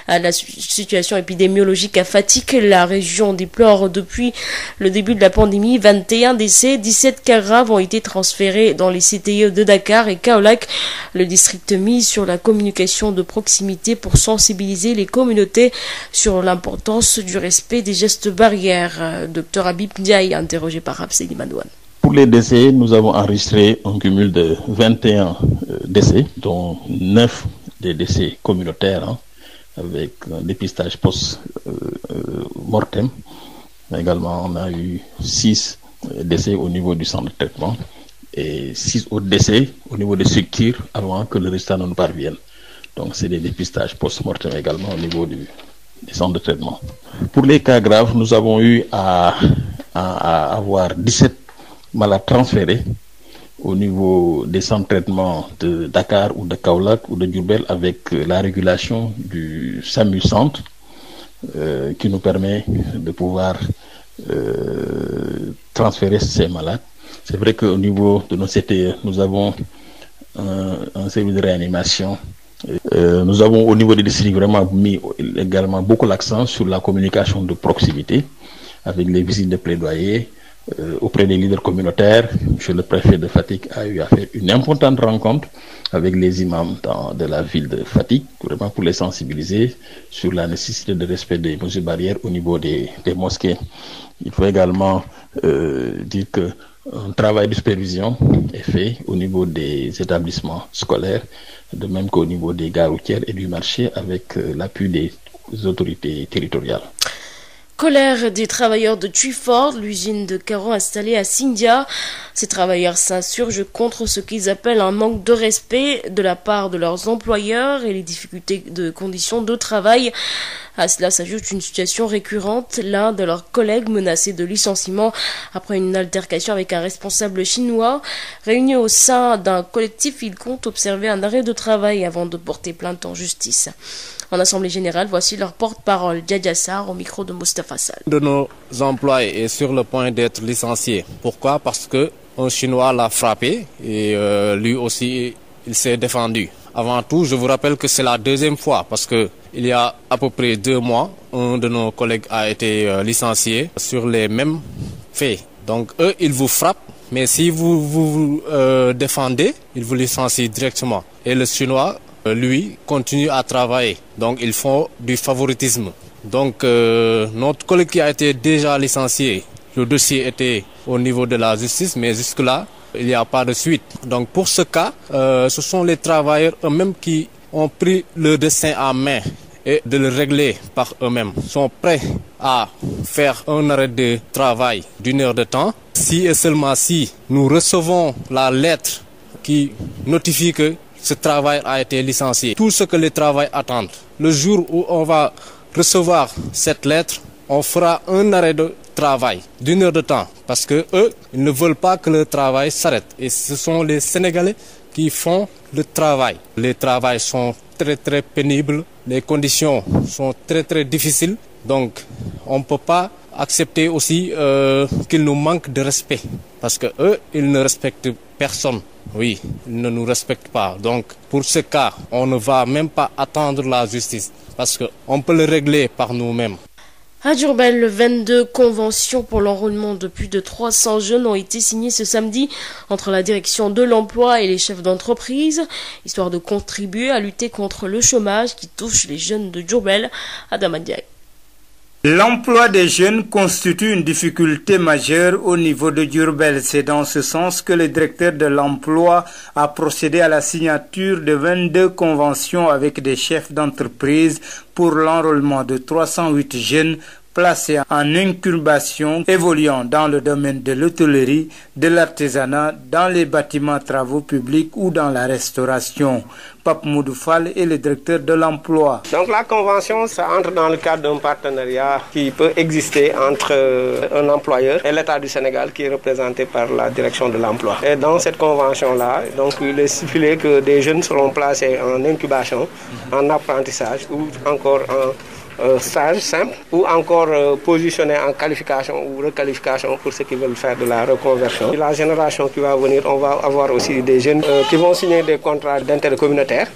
la situation épidémiologique à Fatick. La région déplore depuis le début de la pandémie 21 décès, 17 cas graves ont été transférés dans les CTE de Dakar et Kaolack. Le district mise sur la communication de proximité pour sensibiliser les communautés sur l'importance du respect des gestes barrières. Dr Habib Ndiaye, interrogé par Abseli Manouane. Pour les décès, nous avons enregistré un cumul de 21 décès, dont 9 des décès communautaires, avec un dépistage post-mortem. Également, on a eu 6 décès au niveau du centre de traitement et 6 autres décès au niveau des structures avant que le résultat ne nous parvienne. Donc, c'est des dépistages post-mortem également au niveau du centre de traitement. Pour les cas graves, nous avons eu à avoir 17 malades transférés au niveau des centres de traitement de Dakar ou de Kaolack ou de Diourbel avec la régulation du SAMU Centre qui nous permet de pouvoir transférer ces malades. C'est vrai qu'au niveau de nos CTE, nous avons un service de réanimation. Nous avons au niveau des districts vraiment mis également beaucoup l'accent sur la communication de proximité avec les visites de plaidoyer auprès des leaders communautaires. Monsieur le préfet de Fatick a eu à faire une importante rencontre avec les imams de la ville de Fatick, vraiment pour les sensibiliser sur la nécessité de respect des mesures barrières au niveau des mosquées. Il faut également dire que un travail de supervision est fait au niveau des établissements scolaires, de même qu'au niveau des gares routières et du marché avec l'appui des autorités territoriales. Colère des travailleurs de Twiford, l'usine de carreaux installée à Sindia. Ces travailleurs s'insurgent contre ce qu'ils appellent un manque de respect de la part de leurs employeurs et les difficultés de conditions de travail. À cela s'ajoute une situation récurrente, l'un de leurs collègues menacé de licenciement après une altercation avec un responsable chinois. Réunis au sein d'un collectif, ils comptent observer un arrêt de travail avant de porter plainte en justice. En assemblée générale, voici leur porte-parole, Djadja Sarr, au micro de Moustapha Sall. Un de nos employés est sur le point d'être licencié. Pourquoi? Parce que un Chinois l'a frappé et lui aussi, il s'est défendu. Avant tout, je vous rappelle que c'est la deuxième fois parce que il y a à peu près 2 mois, un de nos collègues a été licencié sur les mêmes faits. Donc eux, ils vous frappent, mais si vous vous défendez, ils vous licencient directement. Et le Chinois, lui, continue à travailler. Donc ils font du favoritisme. Donc notre collègue qui a été déjà licencié, le dossier était au niveau de la justice, mais jusque-là, il n'y a pas de suite. Donc pour ce cas, ce sont les travailleurs eux-mêmes qui ont pris le destin en main et de le régler par eux-mêmes. Ils sont prêts à faire un arrêt de travail d'1 heure de temps. Si et seulement si nous recevons la lettre qui notifie que ce travail a été licencié. Tout ce que les travailleurs attendent. Le jour où on va recevoir cette lettre, on fera un arrêt de travail d'1 heure de temps parce que eux, ils ne veulent pas que le travail s'arrête. Et ce sont les Sénégalais qui font le travail. Les travails sont très pénibles, les conditions sont très difficiles. Donc on ne peut pas accepter aussi qu'ils nous manquent de respect. Parce que eux, ils ne respectent personne. Oui, ils ne nous respectent pas. Donc, pour ce cas, on ne va même pas attendre la justice. Parce qu'on peut le régler par nous-mêmes. À Diourbel, 22 conventions pour l'enrôlement de plus de 300 jeunes ont été signées ce samedi entre la direction de l'emploi et les chefs d'entreprise, histoire de contribuer à lutter contre le chômage qui touche les jeunes de Diourbel. Adama Ndiaye. L'emploi des jeunes constitue une difficulté majeure au niveau de Diourbel. C'est dans ce sens que le directeur de l'emploi a procédé à la signature de 22 conventions avec des chefs d'entreprise pour l'enrôlement de 308 jeunes placés en incubation, évoluant dans le domaine de l'hôtellerie, de l'artisanat, dans les bâtiments travaux publics ou dans la restauration. Pape Moudoufal est le directeur de l'emploi. Donc la convention, ça entre dans le cadre d'un partenariat qui peut exister entre un employeur et l'État du Sénégal qui est représenté par la direction de l'emploi. Et dans cette convention-là, donc il est stipulé que des jeunes seront placés en incubation, en apprentissage ou encore en stage simple ou encore positionné en qualification ou requalification pour ceux qui veulent faire de la reconversion. Et la génération qui va venir, on va avoir aussi des jeunes qui vont signer des contrats d'intérêt communautaire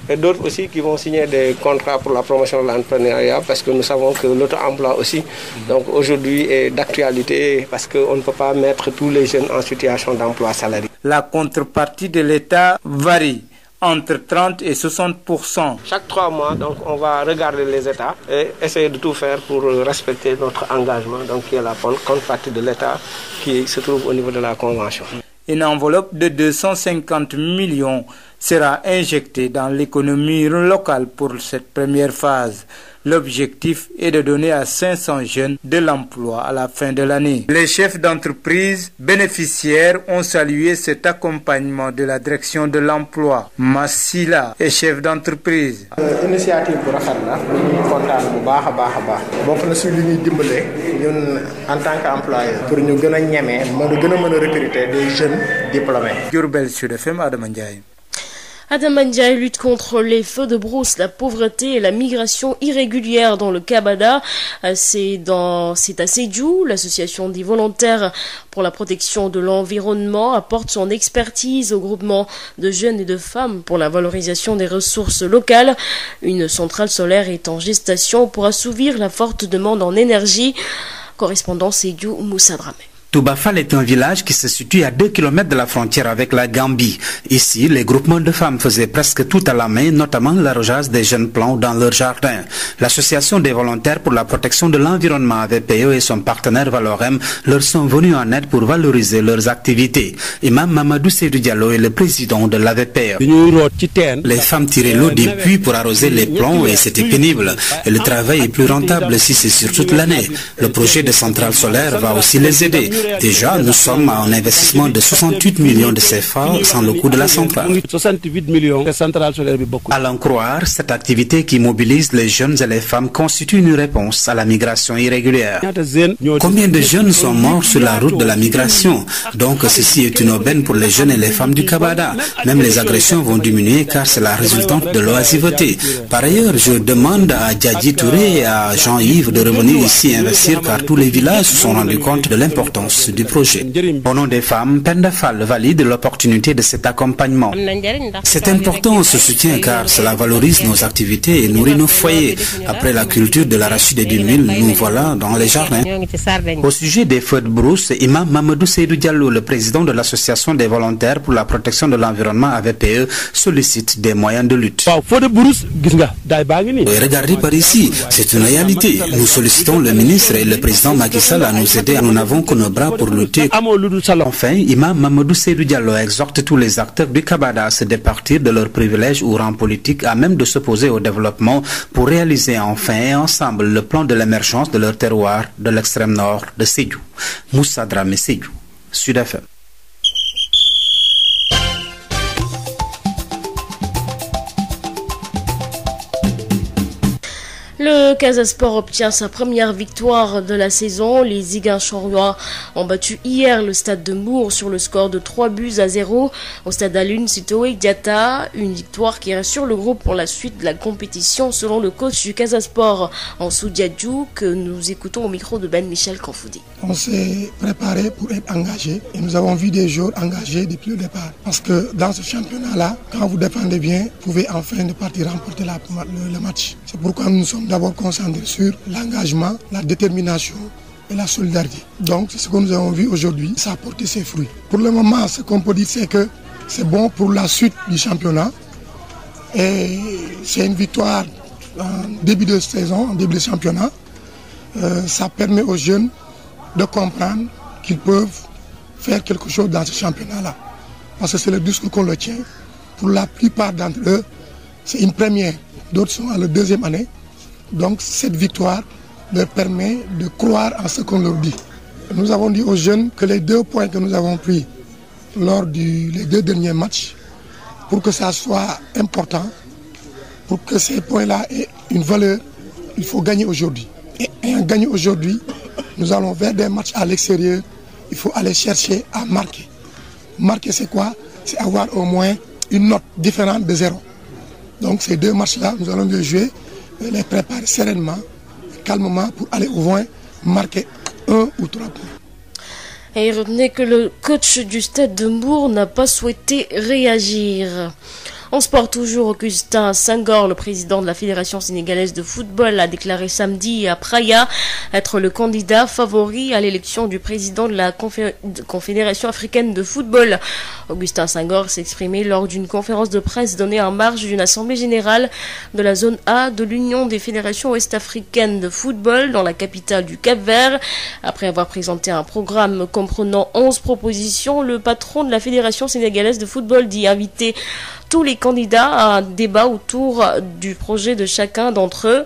et d'autres aussi qui vont signer des contrats pour la promotion de l'entrepreneuriat parce que nous savons que l'auto-emploi aussi donc aujourd'hui est d'actualité parce qu'on ne peut pas mettre tous les jeunes en situation d'emploi salarié. La contrepartie de l'État varie entre 30 et 60%. Chaque 3 mois, donc, on va regarder les États et essayer de tout faire pour respecter notre engagement, donc qui est la contrepartie de l'État qui se trouve au niveau de la Convention. Une enveloppe de 250 millions sera injectée dans l'économie locale pour cette première phase. L'objectif est de donner à 500 jeunes de l'emploi à la fin de l'année. Les chefs d'entreprise bénéficiaires ont salué cet accompagnement de la direction de l'emploi. Massila est chef d'entreprise. Initiative bu rafet la ñu kontaan bu baax a baax bokk na si li ñuy dimbale ñun en tant qu'employeur pour ñu gën a ñeme mën a recruter des jeunes diplômés. Diourbel Sud FM, Adama Ndiaye. Adama Ndiaye lutte contre les feux de brousse, la pauvreté et la migration irrégulière dans le Kabada. C'est à Sédhiou. L'association des volontaires pour la protection de l'environnement apporte son expertise au groupement de jeunes et de femmes pour la valorisation des ressources locales. Une centrale solaire est en gestation pour assouvir la forte demande en énergie. Correspondant Sédhiou, Moussa Dramé. Toubafal est un village qui se situe à 2 km de la frontière avec la Gambie. Ici, les groupements de femmes faisaient presque tout à la main, notamment l'arrosage des jeunes plants dans leur jardin. L'association des volontaires pour la protection de l'environnement AVPE et son partenaire Valorem leur sont venus en aide pour valoriser leurs activités. Imam Mamadou Seydou Diallo est le président de l'AVPE. Les femmes tiraient l'eau des puits pour arroser les plants et c'était pénible. Et le travail est plus rentable si c'est sur toute l'année. Le projet de centrale solaire va aussi les aider. Déjà, nous sommes à un investissement de 68 millions de CFA sans le coût de la centrale. À l'en croire, cette activité qui mobilise les jeunes et les femmes constitue une réponse à la migration irrégulière. Combien de jeunes sont morts sur la route de la migration? Donc ceci est une aubaine pour les jeunes et les femmes du Kabada. Même les agressions vont diminuer car c'est la résultante de l'oisiveté. Par ailleurs, je demande à Djadji Touré et à Jean-Yves de revenir ici investir car tous les villages se sont rendus compte de l'importance du projet. Au nom des femmes, Penda Fall valide l'opportunité de cet accompagnement. C'est important ce soutien car cela valorise nos activités et nourrit nos foyers. Après la culture de l'arachide et du mil, nous voilà dans les jardins. Au sujet des feux de brousse, Imam Mamadou Seydou Diallo, le président de l'association des volontaires pour la protection de l'environnement AVPE, sollicite des moyens de lutte. Et regardez par ici, c'est une réalité. Nous sollicitons le ministre et le président Macky Sall à nous aider. Nous n'avons que nos bras pour lutter. Enfin, Imam Mamadou Seydou Diallo exhorte tous les acteurs du Kabada à se départir de leurs privilèges ou rangs politiques à même de s'opposer au développement pour réaliser enfin et ensemble le plan de l'émergence de leur terroir de l'extrême nord de Sédhiou. Moussa Dramé, Sédhiou, Sud FM. Le Casa Sport obtient sa première victoire de la saison. Les Ziguinchorois ont battu hier le Stade de Mbour sur le score de 3-0 au Stade Alioune Sitoé Diatta. Une victoire qui rassure le groupe pour la suite de la compétition selon le coach du Casa Sport, Ansou Diadjou, que nous écoutons au micro de Ben Michel Kanfoudi. On s'est préparé pour être engagé et nous avons vu des joueurs engagés depuis le départ. Parce que dans ce championnat-là, quand vous défendez bien, vous pouvez enfin partir remporter le match. C'est pourquoi nous sommes d'abord concentrés sur l'engagement, la détermination et la solidarité. Donc c'est ce que nous avons vu aujourd'hui, ça a porté ses fruits. Pour le moment, ce qu'on peut dire, c'est que c'est bon pour la suite du championnat. Et c'est une victoire en début de saison, en début de championnat. Ça permet aux jeunes de comprendre qu'ils peuvent faire quelque chose dans ce championnat-là. Parce que c'est le discours qu'on le tient. Pour la plupart d'entre eux, c'est une première. D'autres sont à leur deuxième année. Donc cette victoire leur permet de croire en ce qu'on leur dit. Nous avons dit aux jeunes que les 2 points que nous avons pris lors des 2 derniers matchs, pour que ça soit important, pour que ces points-là aient une valeur, il faut gagner aujourd'hui. Et en gagnant aujourd'hui, nous allons vers des matchs à l'extérieur. Il faut aller chercher à marquer. Marquer, c'est quoi? C'est avoir au moins une note différente de 0. Donc ces 2 matchs-là, nous allons les jouer, les préparer sereinement, calmement, pour aller au moins marquer 1 ou 3 points. Et retenez que le coach du Stade de Mbour n'a pas souhaité réagir. En sport toujours, Augustin Senghor, le président de la Fédération sénégalaise de football, a déclaré samedi à Praia être le candidat favori à l'élection du président de la Confédération africaine de football. Augustin Senghor s'est exprimé lors d'une conférence de presse donnée en marge d'une assemblée générale de la zone A de l'Union des fédérations ouest-africaines de football dans la capitale du Cap-Vert. Après avoir présenté un programme comprenant 11 propositions, le patron de la Fédération sénégalaise de football dit inviter tous les candidats à un débat autour du projet de chacun d'entre eux.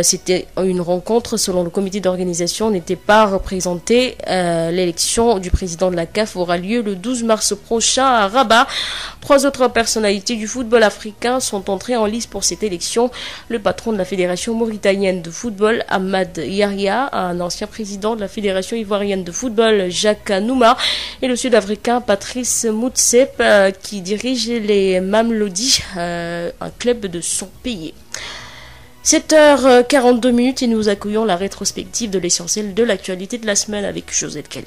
C'était une rencontre, selon le comité d'organisation, n'était pas représentée. L'élection du président de la CAF aura lieu le 12 mars prochain à Rabat. 3 autres personnalités du football africain sont entrées en lice pour cette élection. Le patron de la Fédération mauritanienne de football, Ahmad Yahya, un ancien président de la Fédération ivoirienne de football, Jacques Nouma, et le Sud-Africain Patrice Moutsep, qui dirige les Mamelodis, un club de son pays. 7h42 et nous accueillons la rétrospective de l'essentiel de l'actualité de la semaine avec Josette Kelly.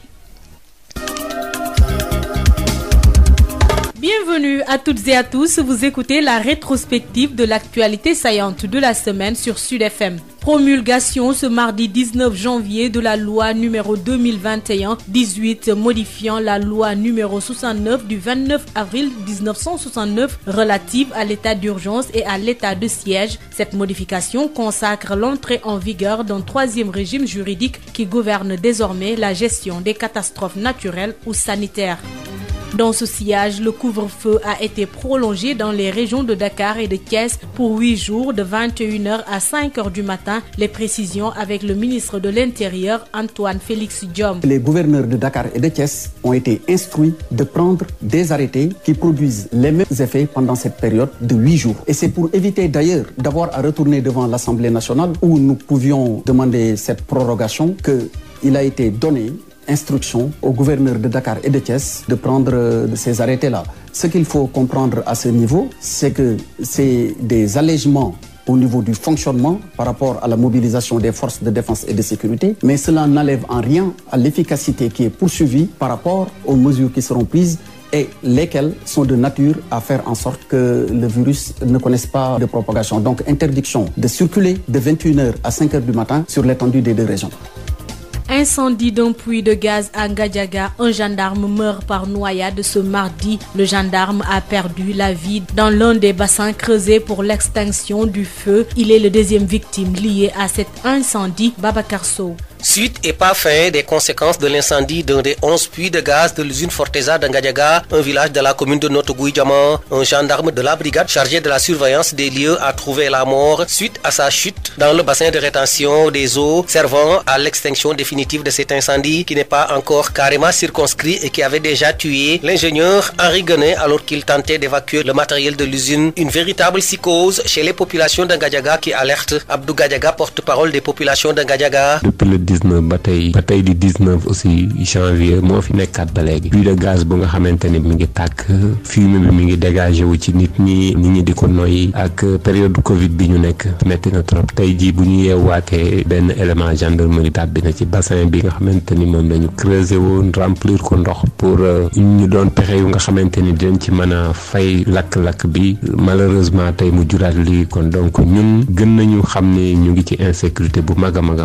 Bienvenue à toutes et à tous, vous écoutez la rétrospective de l'actualité saillante de la semaine sur Sud FM. Promulgation ce mardi 19 janvier de la loi numéro 2021-18 modifiant la loi numéro 69 du 29 avril 1969 relative à l'état d'urgence et à l'état de siège. Cette modification consacre l'entrée en vigueur d'un 3e régime juridique qui gouverne désormais la gestion des catastrophes naturelles ou sanitaires. Dans ce sillage, le couvre-feu a été prolongé dans les régions de Dakar et de Thiès pour 8 jours de 21h à 5h du matin. Les précisions avec le ministre de l'Intérieur, Antoine Félix Diome. Les gouverneurs de Dakar et de Thiès ont été instruits de prendre des arrêtés qui produisent les mêmes effets pendant cette période de 8 jours. Et c'est pour éviter d'ailleurs d'avoir à retourner devant l'Assemblée nationale où nous pouvions demander cette prorogation qu'il a été donné instruction au gouverneur de Dakar et de Thiès de prendre ces arrêtés-là. Ce qu'il faut comprendre à ce niveau, c'est que c'est des allègements au niveau du fonctionnement par rapport à la mobilisation des forces de défense et de sécurité, mais cela n'enlève en rien à l'efficacité qui est poursuivie par rapport aux mesures qui seront prises et lesquelles sont de nature à faire en sorte que le virus ne connaisse pas de propagation. Donc interdiction de circuler de 21h à 5h du matin sur l'étendue des 2 régions. Incendie d'un puits de gaz à Ngadiaga, un gendarme meurt par noyade ce mardi. Le gendarme a perdu la vie dans l'un des bassins creusés pour l'extinction du feu. Il est le 2e victime liée à cet incendie, Babacar Sow. Suite et pas fin des conséquences de l'incendie d'un des 11 puits de gaz de l'usine Forteza d'Angadiaga, un village de la commune de Notogouïdiaman. Un gendarme de la brigade chargé de la surveillance des lieux a trouvé la mort suite à sa chute dans le bassin de rétention des eaux servant à l'extinction définitive de cet incendie qui n'est pas encore carrément circonscrit et qui avait déjà tué l'ingénieur Henri Guenet alors qu'il tentait d'évacuer le matériel de l'usine. Une véritable psychose chez les populations d'Angadiaga qui alerte. Abdou Gadiaga, porte-parole des populations d'Angadiaga. Depuis le 19 bataille du 19 aussi janvier moo fi nekkat ba légui puits de gaz bu nga xamanteni mi ngi tak fumée bi mi ngi dégager wu ci nit ñi di ko noy ak période Covid bi ñu nekk metti na trop tay ji bu ñu yeewaatee benn élément gendarmerie tàbbi na ci bassin bi nga xamanteni moom lañu creuser woon remplir ko ndox pour ñu doon pexe yu nga xamanteni dañ ci mën a fay lakk-lakk bi malheureusement tey mu juraat lii kon donc ñun gën nañu xam ne ñu ngi ci insécurité bu mag a mag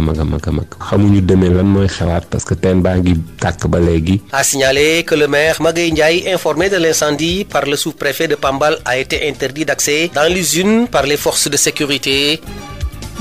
xamuñu demee lan mooy xewaat parce que teen baa ngi tàkk ba léegi. A signalé que le maire Magaye Ndiaye, informé de l'incendie par le sous-préfet de Pambal, a été interdit d'accès dans l'usine par les forces de sécurité.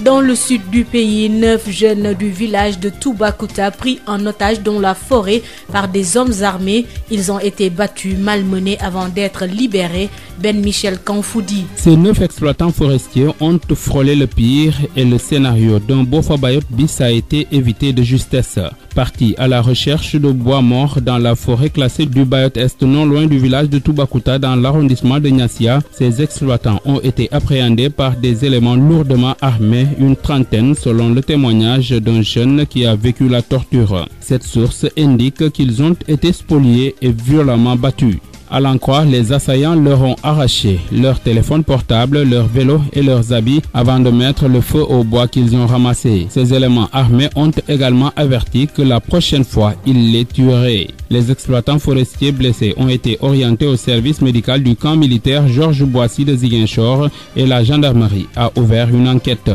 Dans le sud du pays, 9 jeunes du village de Toubacouta pris en otage dans la forêt par des hommes armés. Ils ont été battus, malmenés avant d'être libérés. Ben Michel Kanfoudi. Ces 9 exploitants forestiers ont frôlé le pire et le scénario d'un Bofa Bayot bis a été évité de justesse. Partis à la recherche de bois morts dans la forêt classée du Bayot Est, non loin du village de Toubacouta dans l'arrondissement de Niassia, ces exploitants ont été appréhendés par des éléments lourdement armés, une trentaine selon le témoignage d'un jeune qui a vécu la torture. Cette source indique qu'ils ont été spoliés et violemment battus. À l'en croire, les assaillants leur ont arraché leurs téléphones portables, leurs vélos et leurs habits avant de mettre le feu au bois qu'ils ont ramassé. Ces éléments armés ont également averti que la prochaine fois, ils les tueraient. Les exploitants forestiers blessés ont été orientés au service médical du camp militaire Georges Boissy de Ziguinchor et la gendarmerie a ouvert une enquête.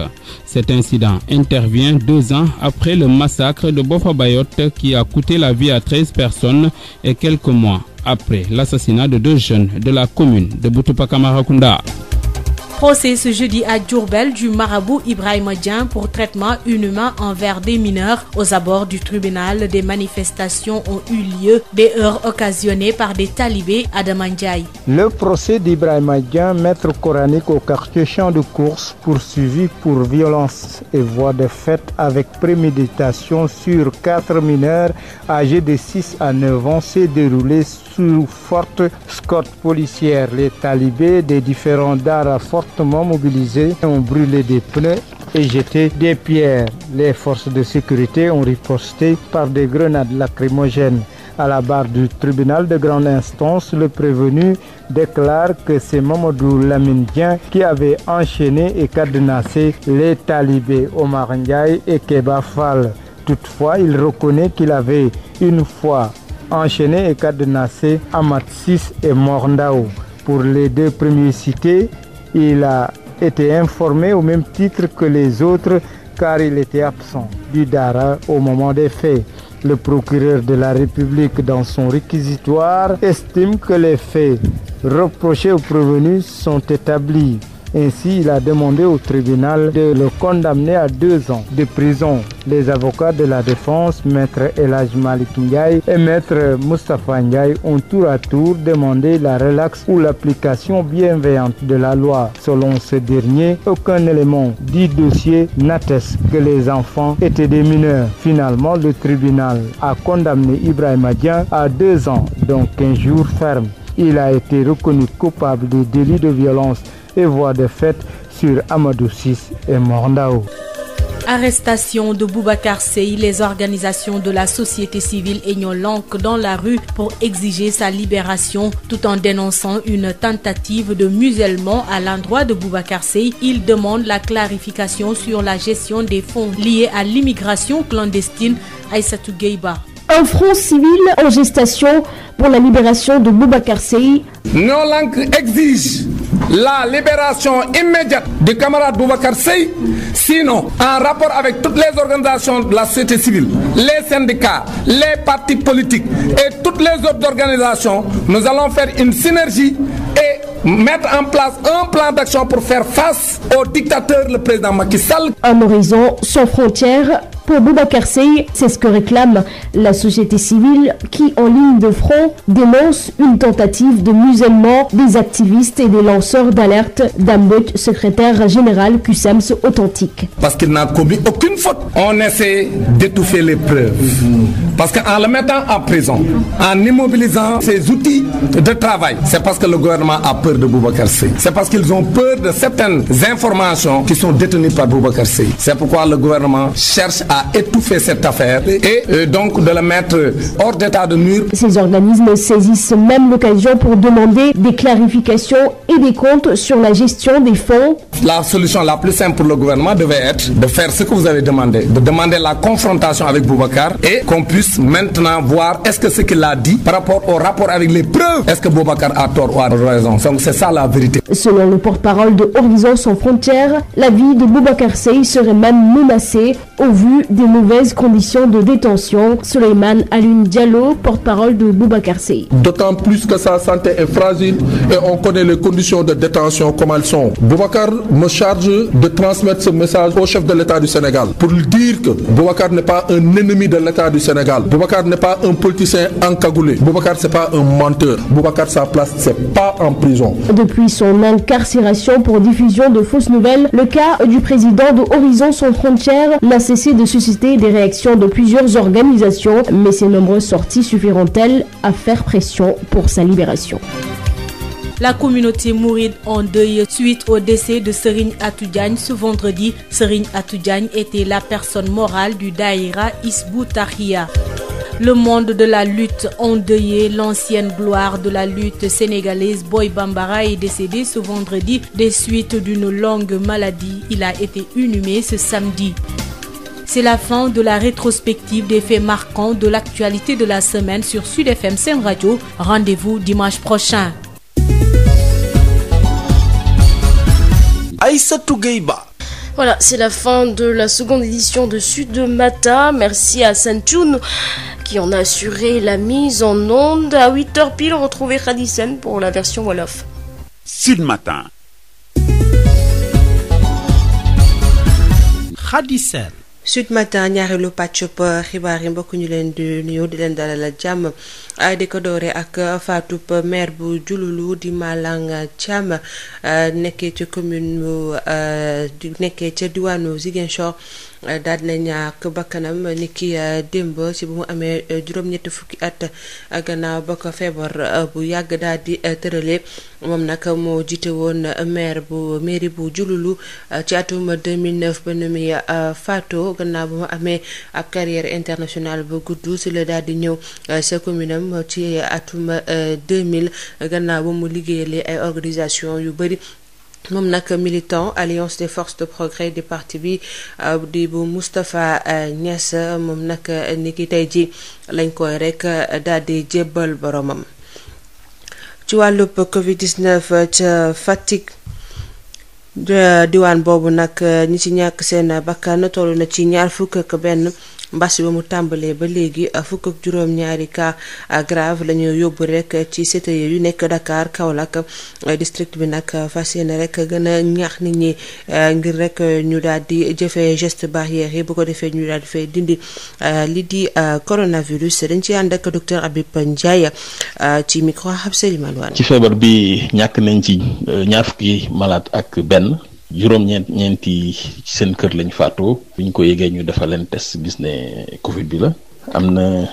Cet incident intervient 2 ans après le massacre de Bofa Bayot qui a coûté la vie à 13 personnes et quelques mois après l'assassinat de 2 jeunes de la commune de Boutoupa Marakunda. Procès ce jeudi à Diourbel du marabout Ibrahima Dieng pour traitement inhumain envers des mineurs. Aux abords du tribunal, des manifestations ont eu lieu, des heurts occasionnés par des talibés à Damandjaï. Le procès d'Ibrahima Dieng, maître coranique au quartier champ de course, poursuivi pour violence et voies de fait avec préméditation sur 4 mineurs âgés de 6 à 9 ans, s'est déroulé sous forte escorte policière. Les talibés des différents daras fortement mobilisés ont brûlé des pneus et jeté des pierres. Les forces de sécurité ont riposté par des grenades lacrymogènes. À la barre du tribunal de grande instance, le prévenu déclare que c'est Mamadou Lamine Dieng qui avait enchaîné et cadenassé les talibés Omar Ndiaye et Keba Fall. Toutefois, il reconnaît qu'il avait une fois enchaîné et cadenassé Amat Sis et Morndao. Pour les 2 premiers cités, il a été informé au même titre que les autres car il était absent du Dara au moment des faits. Le procureur de la République, dans son réquisitoire, estime que les faits reprochés aux prévenus sont établis. Ainsi, il a demandé au tribunal de le condamner à 2 ans de prison. Les avocats de la défense, maître Elhaj Malik Ndiaye et maître Moustapha Ndiaye, ont tour à tour demandé la relaxe ou l'application bienveillante de la loi. Selon ce dernier, aucun élément du dossier n'atteste que les enfants étaient des mineurs. Finalement, le tribunal a condamné Ibrahima Dieng à 2 ans, donc 15 jours ferme. Il a été reconnu coupable de délits de violence et voies de fait sur Amadou Sis et Morndao. Arrestation de Boubacar Seye, les organisations de la société civile ayant l'encre dans la rue pour exiger sa libération tout en dénonçant une tentative de musellement à l'endroit de Boubacar Seye. Ils demandent la clarification sur la gestion des fonds liés à l'immigration clandestine. Aïssatou Gueiba. Un front civil en gestation pour la libération de Boubacar Seye. Nos langues exigent la libération immédiate du camarade Boubacar Seye, sinon en rapport avec toutes les organisations de la société civile, les syndicats, les partis politiques et toutes les autres organisations, nous allons faire une synergie et mettre en place un plan d'action pour faire face au dictateur, le président Macky Sall. Un horizon sans frontières pour Boubacar Seye. C'est ce que réclame la société civile qui, en ligne de front, dénonce une tentative de musellement des activistes et des lanceurs d'alerte. Dambot, secrétaire général QSAMS Authentique. Parce qu'il n'a commis aucune faute. On essaie d'étouffer les preuves. Parce qu'en le mettant en prison, en immobilisant ses outils de travail, c'est parce que le gouvernement a peur de Boubacar Seye. C'est parce qu'ils ont peur de certaines informations qui sont détenues par Boubacar Seye. C'est pourquoi le gouvernement cherche à étouffer cette affaire et donc de la mettre hors d'état de nuire. Ces organismes saisissent même l'occasion pour demander des clarifications et des comptes sur la gestion des fonds. La solution la plus simple pour le gouvernement devait être de faire ce que vous avez demandé, de demander la confrontation avec Boubacar et qu'on puisse maintenant voir est-ce que ce qu'il a dit par rapport au rapport avec les preuves, est-ce que Boubacar a tort ou a raison. Donc c'est ça la vérité. Selon le porte-parole de Horizon Sans Frontières, la vie de Boubacar Seye serait même menacée au vu des mauvaises conditions de détention. Souleymane Alioune Diallo, porte-parole de Boubacar Seye. D'autant plus que sa santé est fragile et on connaît les conditions de détention comme elles sont. Boubacar me charge de transmettre ce message au chef de l'État du Sénégal pour lui dire que Boubacar n'est pas un ennemi de l'État du Sénégal. Boubacar n'est pas un politicien encagoulé. Boubacar c'est pas un menteur. Boubacar sa place c'est pas en prison. Depuis son incarcération pour diffusion de fausses nouvelles, le cas du président de Horizon Sans Frontières n'a cessé de susciter des réactions de plusieurs organisations, mais ces nombreuses sorties suffiront-elles à faire pression pour sa libération? La communauté mouride en deuil suite au décès de Serigne Atou Diagne ce vendredi. Serigne Atou Diagne était la personne morale du Daïra Hizbut Tarqiyyah. Le monde de la lutte endeuillé, l'ancienne gloire de la lutte sénégalaise Boy Bambara est décédé ce vendredi des suites d'une longue maladie. Il a été inhumé ce samedi. C'est la fin de la rétrospective des faits marquants de l'actualité de la semaine sur Sud FM Sen Radio. Rendez-vous dimanche prochain. Aïssatou Gueye-Ba. Voilà, c'est la fin de la seconde édition de Sud Matin. Merci à Santoun qui en a assuré la mise en onde. À 8h pile, retrouvez Khadisen pour la version Wolof. Sud Matin. Khadisen. Sud Matin ñaareelu pàccub xibaar yi mbokk ñu leen di nuyu di leen dalal jàmm di ko doore ak faatub maire bu Diouloulou di Malang Thiam nekkee ci commune bu nekkee ca diwaanu Ziguinchor daal na ñàkk bakkanam ni ki démb ci bu mu amee juróom-ñetti fukki at gannaaw ba ko feebar bu yàgg daal di tërale moom nag moo jiite woon mairie bu Diouloulou ci atum 2009 ba nu muy faatoo gannaaw ba mu amee ab carrière internationale bu gudd si la daal di ñëw sa commune am ci atum 2000 gannaaw ba mu liggéeyale ay organisation yu bëri. moom nag militant alliance des forces de progrès du parti bi di bu Moustapha Niass moom nag ni ki tey ji lañ koy rek daal di jébbal boromam. ci wàllub Covid-19 ca Fatick diwaan boobu nag ñi ci ñàkk seen bakkan toll na ci 21 mbas ba mu tàmbalee ba léegi fukk ak juróom-ñaari cas grave la ñu yóbbu rek ci CTE yu nekk Dakar Kaolack district bi nag fas yéene rek gën a ñaax nit ñi ngir rek ñu daal di jëfee geste barrière yi bu ko defee ñu daal di fay dindi li di coronavirus dañ ci ànd ak docteur Habib Ndiaye ci micro Habsa Liman Wane. ci feebar bi ñàkk nañ ci ñaar fukki malade ak benn. ñeenti ci seen kër lañ faatoo bi ñu ko yégee ñu defal leen test gis ne Covid bi la am na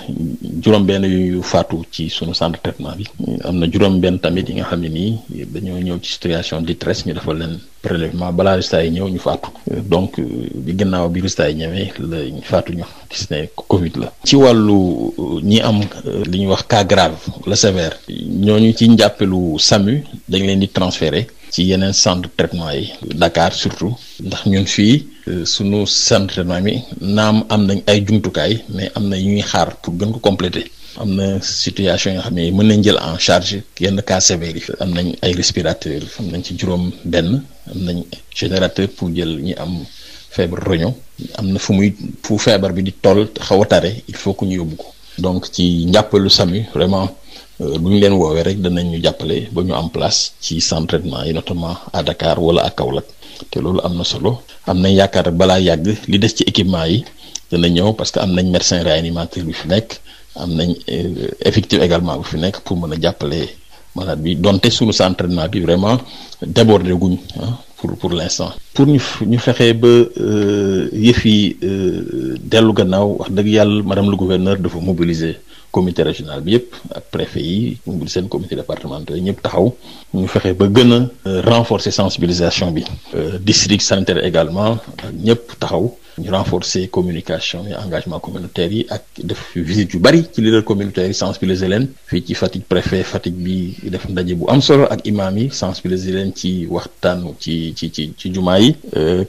juróom-benn yu faatu ci sunu centre de traitement bi am na juróom-benn tamit yi nga xam ne nii dañoo ñëw ci situation de détresse ñu defal leen prélèvement balaa résultat yi ñëw ñu faatu donc bi gannaaw bi résultat yi ñëwee la ñu faatu ñu gis ne Covid la. ci wàllu ñi am li ñuy wax cas grave la sévère ñooñu ci njàppelu SAMU dañ leen di transférer ci yeneen centre de traitement yi Dakar surtout ndax ñun fii sunu centre de traitement bi naam am nañ ay jumtukaay mais am na yu ñuy xaar pour gën ko compléter am na situation yoo xam ne mën nañ jël en charge yenn cas sévères yi am nañ ay respirateurs am nañ ci juróom benn am nañ générateur pour jël ñi am feebar roño am na fu feebar bi di toll xaw a tare il faut que ñu yóbbu ko donc ci njàppalu SAMU vraiment bu ñu leen woowee rek danañ ñu jàppale ba ñu am place ci centre de traitement yi notamment à Dakar wala à Kaolack te loolu am na solo am nañ yaakaar balaa yàgg li des ci équipement yi dana ñëw parce que am nañ médecin réanimateur bi fi nekk am nañ effectif également bu fi nekk pour mën a jàppale malade bi donte suñu entraînement bi vraiment débordé guñ pour l'instant. pour ñu fexee ba yëf yi dellu gannaaw wax dëgg yàlla madame le gouverneur dafa mobiliser comité régional bi yëpp ak préfet yi mobiliser seen comité départemental yi ñëpp taxaw ñu fexe ba gën a renforcer sensibilisation bi. district sanitaire également ak ñëpp taxaw. ñu renforcer communication et engagement communautaire yi ak def visite yu bari ci leader communautaire yi sensibiliser leen fii ci Fatick préfet Fatick bi def ndaje bu am solo ak imam yi sensibiliser leen ci waxtaanu ci jumaa yi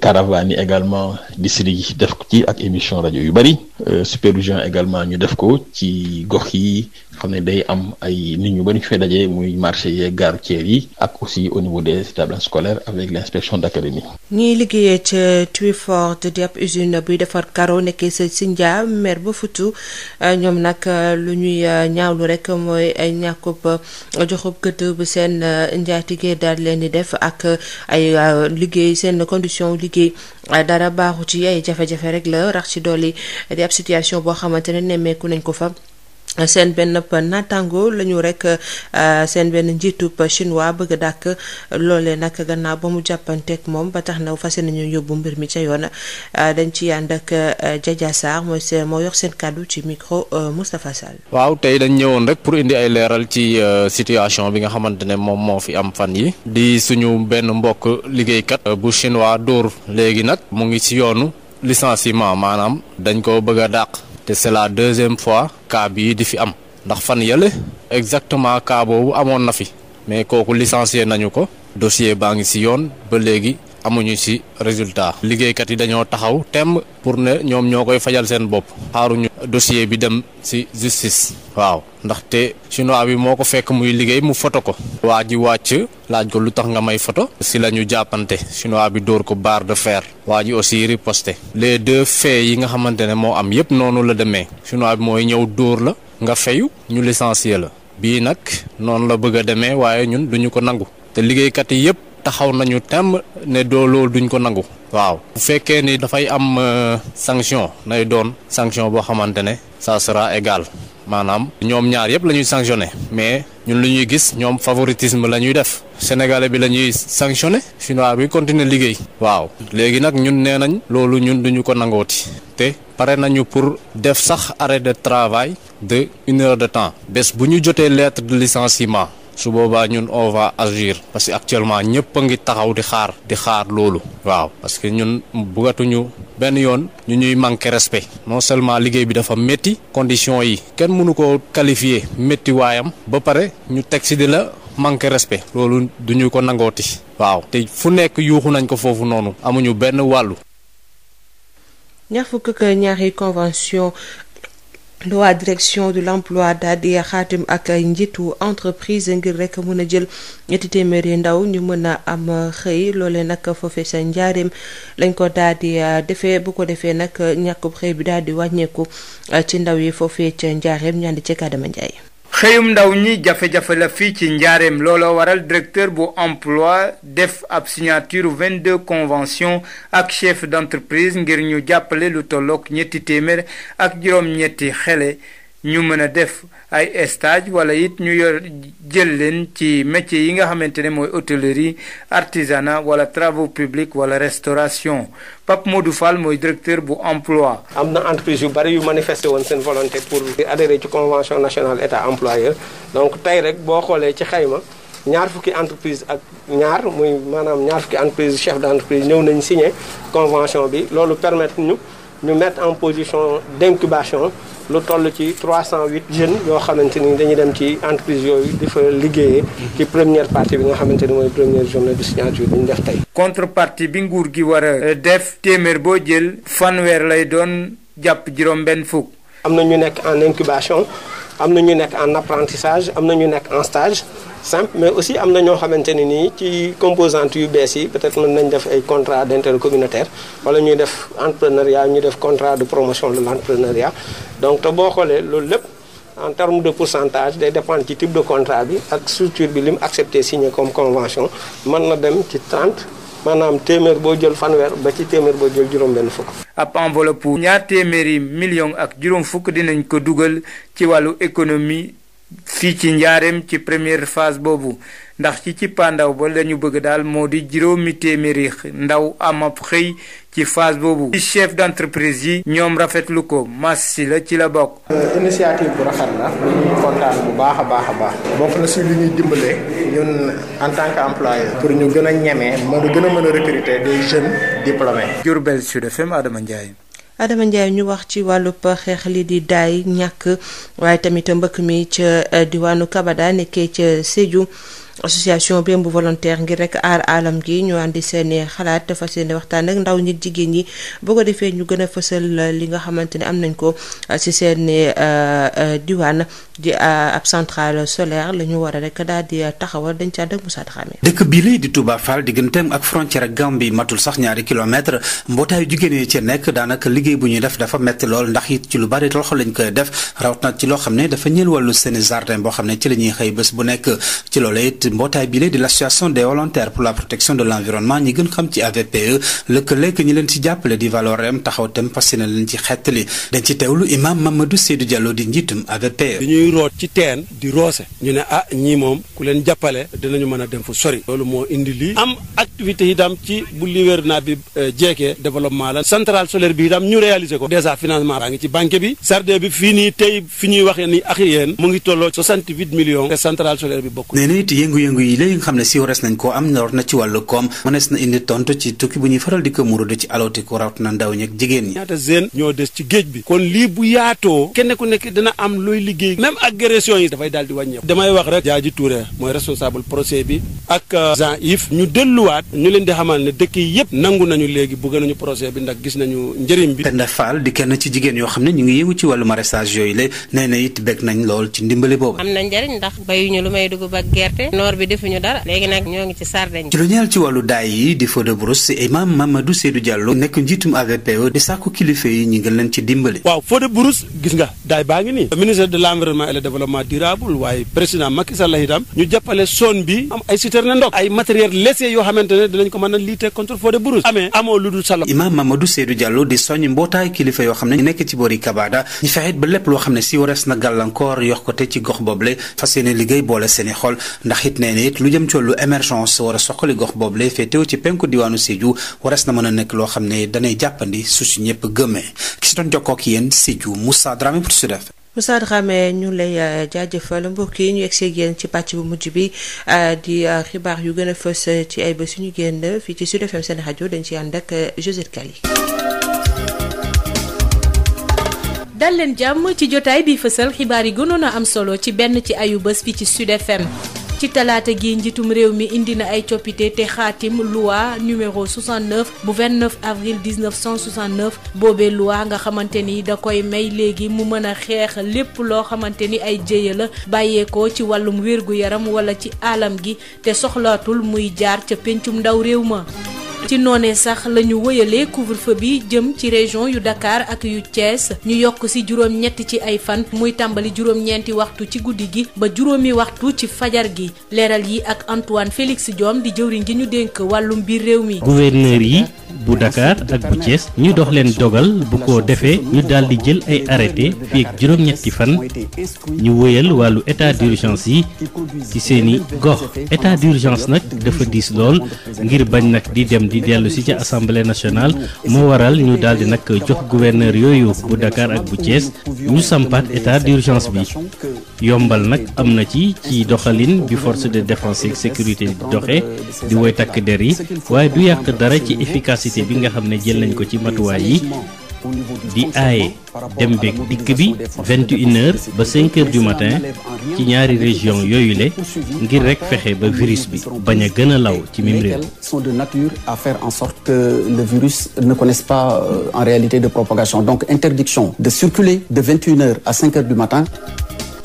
caravane yi également district yi def ko ci ak émission rajo yu bari supervision également ñu def ko ci gox yi xam ne day am ay nit ñu bari ñu fay daje muy marché yeeg gare routière yi ak aussi au niveau des établissements scolaires avec l'inspection d'académie. ñiy liggéeyee ca Twifort di ab usine buy defar karo nekkee sa Sindia maire ba Futu ñoom nag lu ñuy ñaawlu rek mooy ay ñàkkub joxub gëdd bu seen njaatige daal leen di def ak ay liggéey seen condition liggéey dara baaxu ci ay jafe-jafe rek la rax ci dolli di ab situation boo xamante ne nemmeeku nañ ko fa. seen benn naataango la ñu rek seen benn njiitub chinois bëgg a dàkk loolee nag gannaaw ba mu jàppanteeg moom ba tax na fas nañu yóbbu mbir mi ca yoon dañ ci ànd ak Jaja Sarr moo yor seen kàddu ci micro Moustapha Sall. waaw tey dañ ñëwoon rek pour indi ay leeral ci situation bi nga xamante ne moom moo fi am fan yi di suñu benn mbokk liggéeykat bu chinois dóor léegi nag mu ngi ci yoonu licenciement maanaam dañ ko bëgg a dàq. te c'est la deuxième fois cas bii di fi am ndax fan yële exactement cas boobu amoon na fi mais kooku licencié nañu ko dossier baa ngi ci yoon ba léegi amuñu ci résultat liggéeykat yi dañoo taxaw temm pour ne ñoom ñoo koy fajal seen bopp xaaruñu dossier bi dem ci justice waaw ndaxte chinois bi moo ko fekk muy liggéey mu photo ko waa ji wàcc laaj ko lu tax nga may photo ci la ñu jàppante chinois bi dóor ko barre de fer waa ji aussi riposté les deux faits yi nga xamante ne moo am yépp noonu la demee chinois bi mooy ñëw dóor la nga fayu ñu licencier la bii nag noonu la bëgg a demee waaye ñun duñu ko nangu te liggéeykat yi yépp taxaw nañu temm ne doo loolu duñ ko nangu waaw bu fekkee ni dafay am sanction nay doon sanction boo xamante ne ça sera égal maanaam ñoom ñaar yëpp la ñuy sanctionné mais ñun lu ñuy gis ñoom favoritisme la ñuy def sénégalais bi la ñuy sanctionné chinois bi continuer liggéey waaw léegi nag ñun nee nañ loolu ñun duñu ko nangooti te pare nañu pour def sax arrêt de travail de 1 heure de temps bés bu ñu jotee lettre de licenciement su boobaa ñun on va agir parce que actuellement ñëpp a ngi taxaw di xaar loolu waaw parce que ñun bëggatuñu benn yoon ñu ñuy manquer respect non seulement liggéey bi dafa métti conditions yi kenn mënu ko qualifier métti waayam ba pare ñu teg ci di la manquer respect loolu duñu ko nangooti waaw te fu nekk yuuxu nañ ko foofu noonu amuñu benn wàllu. ñaar fukk ak ñaari convention loi direction de l'emploi daal di xaatim ak njiitu entreprise ngir rek mën a jël ñetti téeméeri ndaw ñu mën a am xëy loolee nag foofee sa njaareem lañ ko daal di defee bu ko defee nag ñàkkub xëy bi daal di wàññeeku ci ndaw yi foofee ca njaareem ñandi ci Kadama Ndiaye. xëyum ndaw ñi jafe-jafe la fii ci njaareem looloo waral directeur bu emploi def ab signature 22 convention ak chef d'entreprise ngir ñu jàppale lu tollook ñetti téeméer ak juróom-ñetti xele ñu mën a def ay stage wala it ñu yor jël leen ci métier yi nga xamante ne mooy hôtellerie artisanat wala travaux publics wala restauration Pape Modou Fall mooy directeur bu emploi. am na entreprise yu bari yu manifesté woon seen volonté pour adhérer ci convention nationale état employeur donc tey rek boo xoolee ci xayma ñaar fukki entreprise ak ñaar muy maanaam ñaar fukki entreprise chef d'entreprise ñëw nañ signé convention bi loolu permettre ñu mettre en position d'incubation lu toll ci 308 jeunes yoo xamante ni dañuy dem ci entreprise yooyu di fa liggéeyee ci première partie bi nga xamante ni mooy première journée de signature bi ñu def tey. contrepartie bi nguur gi war a def téeméer boo jël fanweer lay doon jàpp juróom-benn fukk. am na ñu nekk en incubation am na ñu nekk en apprentissage am na ñu nekk en stage simple mais aussi am na ñoo xamante ne nii ci composantes yu bees yi peut-être mën nañ def ay contrat d'intérêt communautaire wala ñuy def entrepreneuriat ñu def contrat de promotion de l'entrepreneuriat donc te boo xoolee loolu lépp en termes de pourcentage day dépendre ci type de contrat bi ak structure bi li mu accepté signé comme convention mën na dem ci 30 maanaam téeméer boo jël fanweer ba ci téeméer boo jël juróom-benn fukk. ab enveloppe ñaar téeméeri millions ak juróom fukk dinañ ko dugal ci wàllu économie fii ci njaareem ci première phase boobu ndax ci pandaw ba lañu bëgg daal moo di juróomi téeméeri ndaw am ab xëy ci phase boobu. ci chef d'entreprise yi ñoom rafetlu ko massi la ci la bokk. initiative bu rafet la ñu kontaan bu baax a baax bokk na si li ñuy dimbalee ñun en tant que employeur pour ñu gën a ñemee gën a mën a recruter des jeunes diplômés. Diourbel Sud FM Adama Ndiaye. Adama Ndiaye ñu wax ci wàllub xeex li di daay ñàkk waaye tamit mbëkk mi ca diwaanu Kabada nekkee ca Sédhiou association bi bu volontaire ngir rek aar alam gi ñu andi seeni xalaat fas yéene waxtaan ak ndaw ñi jigéen ñi boo ko defee ñu gën a fësal li nga xamante ne am nañ ko ci seeni diwaan di ab centrale solaire la ñu war a rek daal di taxawal dañ ca dëgg Moussa Dramé. dëkk bii lay di Touba Fall digganteem ak frontière ak Gambie matul sax ñaari kilomètre mbootaayu jigéen yi ci nekk daanaka liggéey bu ñuy def dafa metti lool ndax it ci lu bari loxo lañ koy def rawat na ci loo xam ne dafa ñeel wàllu seeni jardin boo xam ne ci la ñuy xëy bés bu nekk ci loolu it mbootaay bi la di l'association des volontaires pour la protection de l'environnement ñi gën xam ci AVPE lëkkaleeg ñi leen ci jàppale di Valorem taxaw tem passé na leen ci xettali dañ ci teewlu imam Mamadou Seydou Diallo di njiitum AVPE. dañuy root ci teen di roose ñu ne ñii moom ku leen jàppale dinañu mën a dem fu sori loolu moo indi lii am activité yi daam ci bu gouvernement bi jeekee développement la centrale solaire bi itam ñu réaliser ko déjà financement baa ngi ci banque bi jardin bi fii nii tey fi ñuy waxee ni ak yéen mu ngi tolloo 68 millions te centrale solaire bi bokk. nee na it yëngu-yëngu yi léegi nga xam ne si warees nañ koo am lor na ci wàllu koom mënees na indi tontu ci tukki bu ñuy faral di ko murude ci alooti ko rawat na ndaw ñi ak jigéen ñi. ñaata jeunes ñoo des ci géej bi kon lii bu yaatoo kenn ku nekk dina am looy liggéey même agression yi dafay daal di wàññeeku. damay wax rek Jaaji Touré mooy responsable projet bi ak Jean-Yves ñu delluwaat ñu leen di xamal ne dëkk yi yëpp nangu nañu léegi bëgg nañu projet bi ndax gis nañu njëriñ bi. Penda Fall di kenn ci jigéen yoo xam ne ñu ngi yëngu ci wàllu maraîchage yooyu la nee na it bég nañ lool ci ndimbali boobu. am na njëriñ ndax bayuñu lu may dugub ak gerte noor bi defuñu dara léegi nag ñoo ngi ci sardeñ. ci lu ñeel ci wàllu daay yi di feu de brousse imam Mamadou Seydou Diallo nekk njiitum AVPE di sàkku kilifa yi ñu ngi leen ci dimbali. waaw feu de brousse gis nga daay baa ngi nii ministre de l'environnement et le développement durable waaye président Macky Sall itam ñu jàppale zone bi am ay citerne ndox ay matériel laissé yoo xamante ne dinañ ko mën a lutter contre feu de brousse amoo lu dul salo. imam Mamadou Seydou Diallo di soññ mbootaay kilifa yoo xam ne ñu nekk ci boori Kabada ñu fexeet ba lépp loo xam ne si warees na gàllankoor yox ko te ci gox boobule fas yéene liggéey boole seeni xol ndax it nee na it lu jëm ci wàllu émergence war a soxali gox boobule féetew ci penku diwaanu Sédhiou warees na mën a nekk loo xam ne danay jàppandi su si ñëpp gëmee ki si doon jokkoo ak yéen Sédhiou Moussa Dramé pour Sud FM. Moussa Dramé ñu lay jaajëfal mbokk yi ñu egg see yéen ci pàcc bu mujj bi di xibaar yu gën a fës ci ay bés yu ñu génn fii ci Sud FM seen rajo dañ ci ànd ak Josette Kali. dal leen jàmm ci jotaay bi fësal xibaar yi gënoon a am solo ci benn ci ayu bés fii ci Sud FM. ci talaata gi njiitum réew mi indi na ay coppite te xaatim loi numéro 69 bu 29 avril 1969 boobee loi nga xamante ni da koy may léegi mu mën a xeex lépp loo xamante ni ay jéya la bàyyeekoo ci wàllum wér-gu-yaram wala ci alam gi te soxlaatul muy jaar ca pencum ndaw réew ma. ci noonee sax la ñu wëyalee couvre-feu bi jëm ci région yu Dakar ak yu Thiès ñu yokk ci juróom-ñett ci ay fan muy tàmbali juróom-ñeenti waxtu ci guddi gi ba juróomi waxtu ci fajar gi leeral yi ak Antoine Félix Diome di jëwriñ gi ñu dénk wàllum biir réew mi. gouverneur yi bu Dakar ak bu Thiès ñu dox leen dogal bu ko defee ñu daal di jël ay arrêté fii ak juróom-ñetti fan ñu wëyal wàllu état d'urgence yi ci seeni gox état d'urgence nag dafa diis lool ngir bañ nag di dem di dellu si ci assemblée nationale moo waral ñu daal di nag jox gouverneur yooyu bu Dakar ak bu Thiès ñu sampaat état d'urgence bi yombal nag am na ci doxalin bi force de défense et sécurité di doxe di woy takk der yi waaye du yàq dara ci efficacité bi nga xam ne jël nañ ko ci matuwaay yi di aaye dem beeg dikk bi 21h ba 5h du matin ci ñaari région yooyu le ngir rek fexe ba virus bi bañ a gën a law ci mim réew. sont de nature à faire en sorte que le virus ne connaisse pas en réalité de propagation donc interdiction de circuler de 21h à 5h du matin.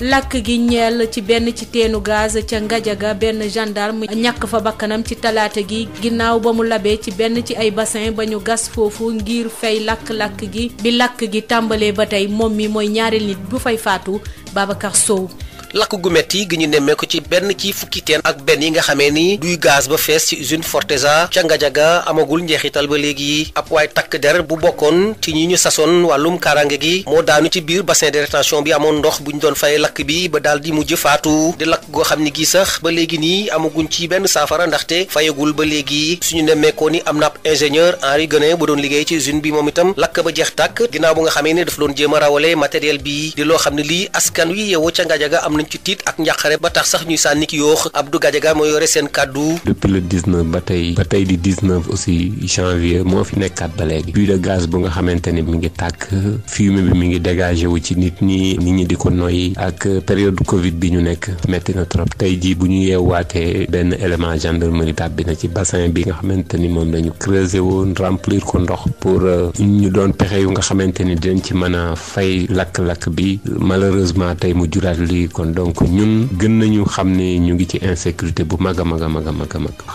làkk gi ñeel ci benn ci teenu gaz ca Ngajaga benn gendarme ñàkk fa bakkanam ci talaata gi ginnaaw ba mu labee ci benn ci ay bassin ba ñu gas foofu ngir fay lakk-lakk gi bi lakk gi tàmbalee ba tey moom mi mooy ñaareel nit bu fay faatu Babacar Sow. lakk gu metti gi ñu nemmee ko ci benn ci fukki teen ak benn yi nga xamee ni duy gaz ba fees ci usine Forteza ca Ngadiaga amagul njeexital ba léegi ab waay takk der bu bokkoon ci ñi ñu sasoon wàllum kaaraange gi moo daanu ci biir bassin de rétention bi amoon ndox bu ñu doon fay lakk bi ba daal di mujj faatu di lakk goo xam ni gi sax ba léegi nii amaguñ ci benn saafara ndaxte fayagul ba léegi suñu nemmeekoo ni am na ab ingénieur Henri Guenin bu doon liggéey ci usine bi moom itam lakk ba jeex tàkk ginnaaw bu nga xamee ne daf doon jéem a rawale matériel bi di loo xam ne lii askan wi yeewoo ca Ngadiaga am nañ ci tiit ak njàqare ba tax sax ñuy sànni ki yoox Abdou Gadiaga moo yore seen kàddu. depuis le 19 ba tey di 19 aussi janvier moo fi nekkaat ba léegi puits de gaz bu nga xamante ni mi ngi tàkk fumée bi mi ngi dégagé wu ci nit ñi di ko noyyi ak période Covid bi ñu nekk metti na trop tey jii bu ñu yeewaatee benn élément gendarmerie tàbbi na ci bassin bi nga xamante ni moom lañu creuser woon remplir ko ndox pour ñu doon pexe yu nga xamante ni dinañ ci mën a fay lakk-lakk bi malheureusement tey mu juraat lii kon donc ñun gën nañu xam ne ñu ngi ci insécurité bu mag a mag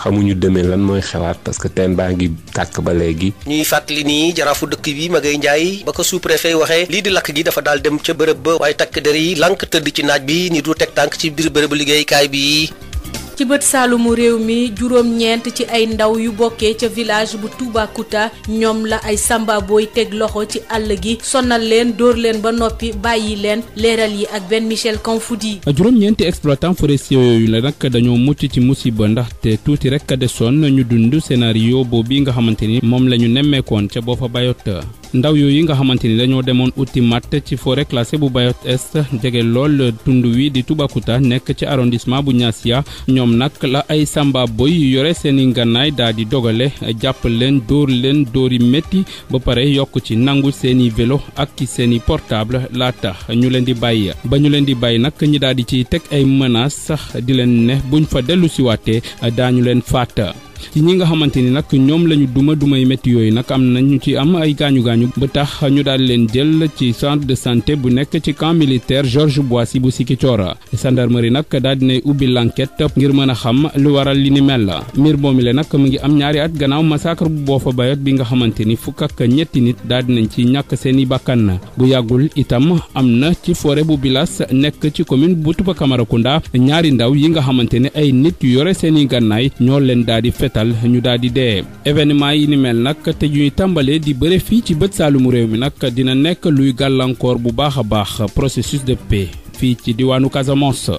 xamuñu demee lan mooy xewaat parce que teen baa ngi tàkk ba léegi. ñuy fàttali nii jaraafu dëkk bi Magaye Ndiaye ba ko sous-préfet waxee lii di lakk gi dafa daal dem ca bërëb ba waaye takk der yi lank tëdd ci naaj bi ni du teg tànk ci biir bërëbu liggéeykaay bi. ci bët saalumu réew mi juróom-ñeent ci ay ndaw yu bokkee ca village bu Toubacouta ñoom la ay samba booy teg loxo ci àll gi sonal leen dóor leen ba noppi bàyyi leen leeral yi ak benn Michel Kanfoudi. juróom-ñeenti exploitant forestier yooyu la nag dañoo mucc ci musiba ndaxte tuuti rek a desoon ñu dund scénario boobu nga xamante ni moom la ñu nemmeekoon ca Boffa Bayotte. ndaw yooyu nga xamante ni dañoo demoon uti matt ci forêt classée bu Bayotte Est jege lool tund wi di Toubacouta nekk ci arrondissement bu Niassia ñoom nag la ay samba boy yu yore seeni ngànnaay daal di dogale jàpp leen dóori métti ba pare yokk ci nangu seeni vélo ak ci seeni portable laa tax ñu leen di bàyyi ba ñu leen di bàyyi nag ñi daal di ciy teg ay menaces sax di leen ne buñ fa dellu siwaatee daañu leen faat. ci ñi nga xamante ni nag ñoom la ñu dumay métti yooyu nag am na ñu ci am ay gaañu-gaañu ba tax ñu daal leen jël ci centre de santé bu nekk ci camp militaire Georges Boissy bu Ziguinchor gendarmerie nag daal dinay ubbi l'enquête ngir mën a xam lu waral li ni mel la mbir moomi le nag mu ngi am ñaari at gannaaw massacre bu Boffa Bayotte bi nga xamante ni fukk ak ñetti nit daal dinañ ci ñàkk seeni bakkan bu yàggul itam am na ci forêt bu Bilas nekk ci commune bu Touba Camaracounda ñaari ndaw yi nga xamante ne ay nit yu yore seeni gànnaay ñoo leen daal di ñu daal di dee événement yi ni mel nag te ñuy tàmbalee di bëre fii ci bët saalumu réew mi nag dina nekk luy gàllankoor bu baax a baax processus de paix fii ci diwaanu Casamance.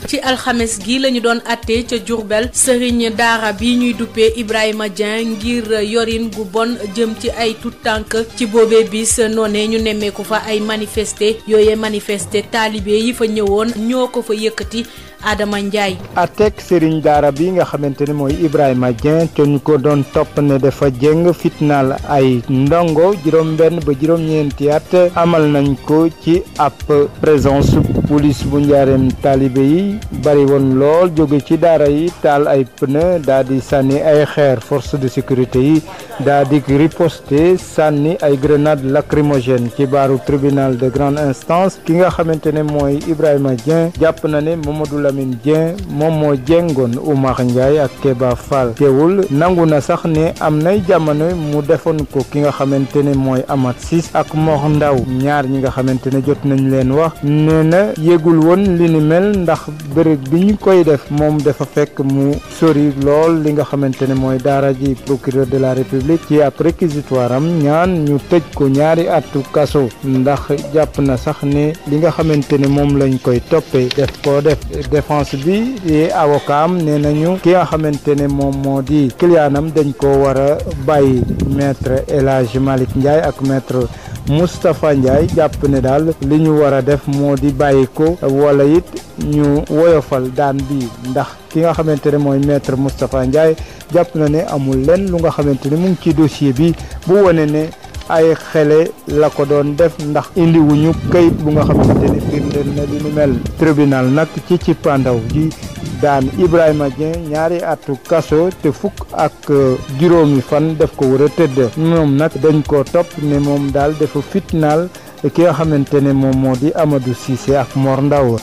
ci alxames gi lañu doon àtte ca Diourbel sëriñ daara bi ñuy duppee Ibrahima Dieng ngir yorin gu bon jëm ci ay tout tànk ci boobee bis noonee ñu nemmeeku fa ay manifesté yooyee manifesté taalibe yi fa ñëwoon ñoo ko fa yëkkati Adama Ndiaye. àtteeg sëriñ daara bi nga xamante ne mooy Ibrahima Dieng te ñu ko doon topp ne dafa jëng fitnaal ay ndongo juróom-benn ba juróom-ñeenti at amal nañ ko ci ab présence police bu njaareem taalibe yi bari woon lool jóge ci daara yi taal ay pneu daa di sànni ay xeer force de sécurité yi daa di riposter sànni ay grenade lacrymogène ci baaru tribunal de grande instance ki nga xamante ne mooy Ibrahima Dieng jàpp na ne Mamadou Lamine Dieng moom moo jéngoon Oumar Ndiaye ak Keba Fall teewul nangu na sax ne am nay jamono mu defoon ko ki nga xamante ne mooy Amath Ciss ak Mor Ndaw ñaar ñi nga xamante ne jot nañ leen wax nee na yégul woon li ni mel ndax bërëb bi ñu koy def moom dafa fekk mu sori lool li nga xamante ne mooy daara ji procureur de la république ci ab réquisitoire am ñaan ñu tëj ko ñaari atu kaso ndax jàpp na sax ne li nga xamante ne moom lañ koy toppee def ko def défense bi di avocat am nee nañu ki nga xamante ne moom moo di clientam dañ ko war a bàyyi maître El Hadj Malick Ndiaye ak maître Moustapha Ndiaye jàpp ne daal li ñu war a def moo di bàyyi ko wala it ñu woyofal daan bi ndax ki nga xamante ne mooy maître Moustapha Ndiaye jàpp na ne amul lenn lu nga xamante ne mu ngi ci dossier bi bu wane ne ay xele la ko doon def ndax indiwuñu kayit bu nga xamante ne firndeel na li nu mel tribunal nag ci pandaw ji daan Ibrahima Dieng ñaari atu kaso te fukk ak juróomi fan def ko war a tëdd moom nag dañ ko topp ne moom daal dafa fitnaal ki nga xamante ne moom moo di Amadou Cissé ak Mor Ndaw.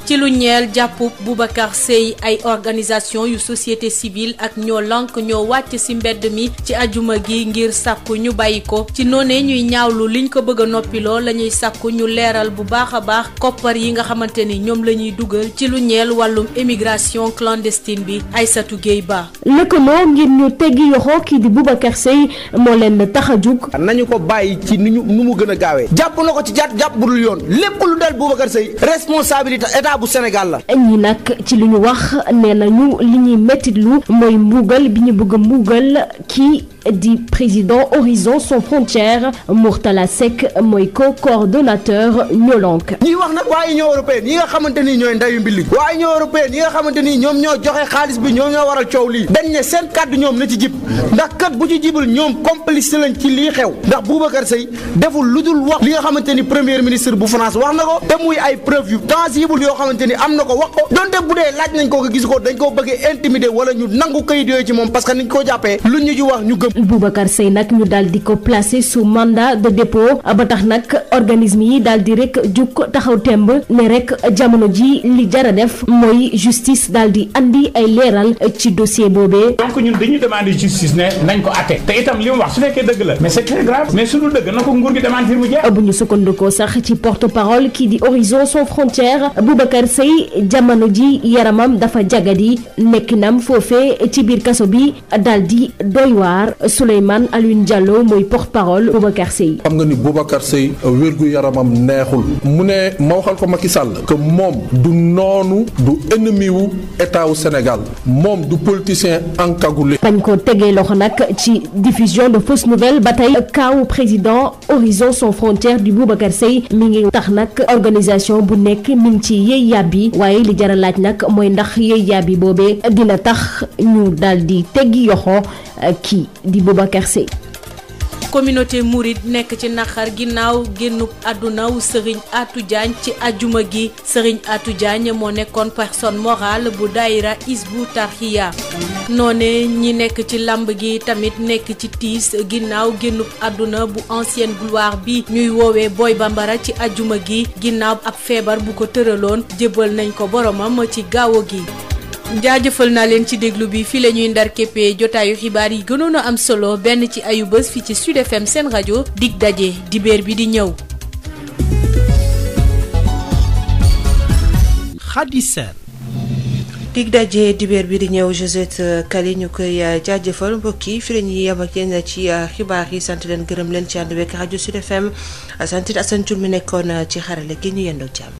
ci lu ñeel jàppub Boubacar Seye ay organisation yu société civile ak ñoo lank ñoo wàcc ci mbedd mi ci ajuma gi ngir sàkku ñu bàyyi ko ci noonee ñuy ñaawlu liñ ko bëgg a noppiloo la ñuy sàkku ñu leeral bu baax a baax koppar yi nga xamante ni ñoom la ñuy dugal ci lu ñeel wàllum émigration clandestine bi Aïssatou Gueye Ba. lëkkaloo ngir ñu teggi yoxo kii di Boubacar Seye moo leen tax a jug. nañu ko bàyyi ci nu mu gën a gaawee. jàpp na ko ci jàpp bu dul yoon lépp lu dal Boubacar Seye responsabilité état bu Sénégal la. ñi nag ci lu ñu wax nee nañu li ñuy mettitlu mooy mbuugal bi ñu bëgg a mbuugal kii di président Horizon Sans Frontières Mourtala Seck mooy co-coordonnateur ñolonk. ñi wax nag waa Union européenne yi nga xamante ni ñooy ndayu mbilli waa Union européenne yi nga xamante ni ñoom ñoo joxe xaalis bi ñoom ñoo waral coow lii dañ ne seen kàddu ñoom na ci jib ndax kat bu ci jibul ñoom complice lañ ci lii xew ndax Boubacar Seye deful lu dul wax li nga xamante ni premier ministre bu France wax na ko te muy ay preuve yu tangible yoo xamante ni am na ko wax ko donte bu dee laaj nañ ko ko gis ko dañ koo bëggee intimider wala ñu nangu kayit yooyu ci moom parce que niñ ko jàppee lu ñu ci wax ñu gëm. Boubacar Seye nag ñu daal di ko placer sous mandat de dépôt ba tax nag organisme yi daal di rek jug taxaw temb ne rek jamono ji li jara def mooy justice daal di andi ay leeral ci dossier boobee. donc ñun dañuy demander justice ne nañ ko atte te itam li mu wax su fekkee dëgg la mais c'est très grave mais su dul dëgg na ko nguur gi demande fir mu jeex. bu ñu sukkandikoo sax ci porte-parole kii di Horizon Sans Frontières Boubacar Seye jamono ji yaramam dafa jagadi nekkinam foofee ci biir kaso bi daal di doy waar Souleymane Alioune Diallo mooy porte-parole Boubacar Seye. xam nga ni Boubacar Seye wérgu yaramam neexul mu ne ma waxal ko Macky Sall que moom du noonu du ennemi wu état wu Sénégal moom du politicien encagoulé. bañ ko tegee loxo nag ci diffusion de fausses nouvelles ba tey kaawu président Horizon Sans Frontières du Boubacar Seye mi ngi tax nag organisation bu nekk mi ngi ci yëy yàbbi waaye li jar a laaj nag mooy ndax yëy yàbbi boobee dina tax ñu daal di teggi yoxo kii di Boubacar Seye. communauté mouride nekk ci naqar ginnaaw génnub àdduna wu Serigne Atou Diagne ci ajuma gi Serigne Atou Diagne moo nekkoon personne morale bu daayira Hizbut Tarqiyyah noone ñi nekk ci lamb gi tamit nekk ci tiis ginnaaw génnub àdduna bu ancienne gloire bi ñuy woowee Boy Bambara ci ajuma gi ginnaaw ab feebar bu ko tëraloon jébbal nañ ko boromam ci gaawo gi. jaajëfal naa leen ci déglu bi fii la ñuy ndar képpee jotaayu xibaar yi gënoon a am solo benn ci ayu bés fii ci Sud FM seen rajo dig daje dibéer bi di ñëw. Khady Sène. dig daje dibéer bi di ñëw Josette Kali ñu koy jaajëfal mbokk yi fii la ñuy yem ak yéen ci xibaar yi sant leen gërëm leen ci ànd beeg rajo Sud FM sant Assane Thioune mi nekkoon ci xarale gi ñu yendoo jàmm.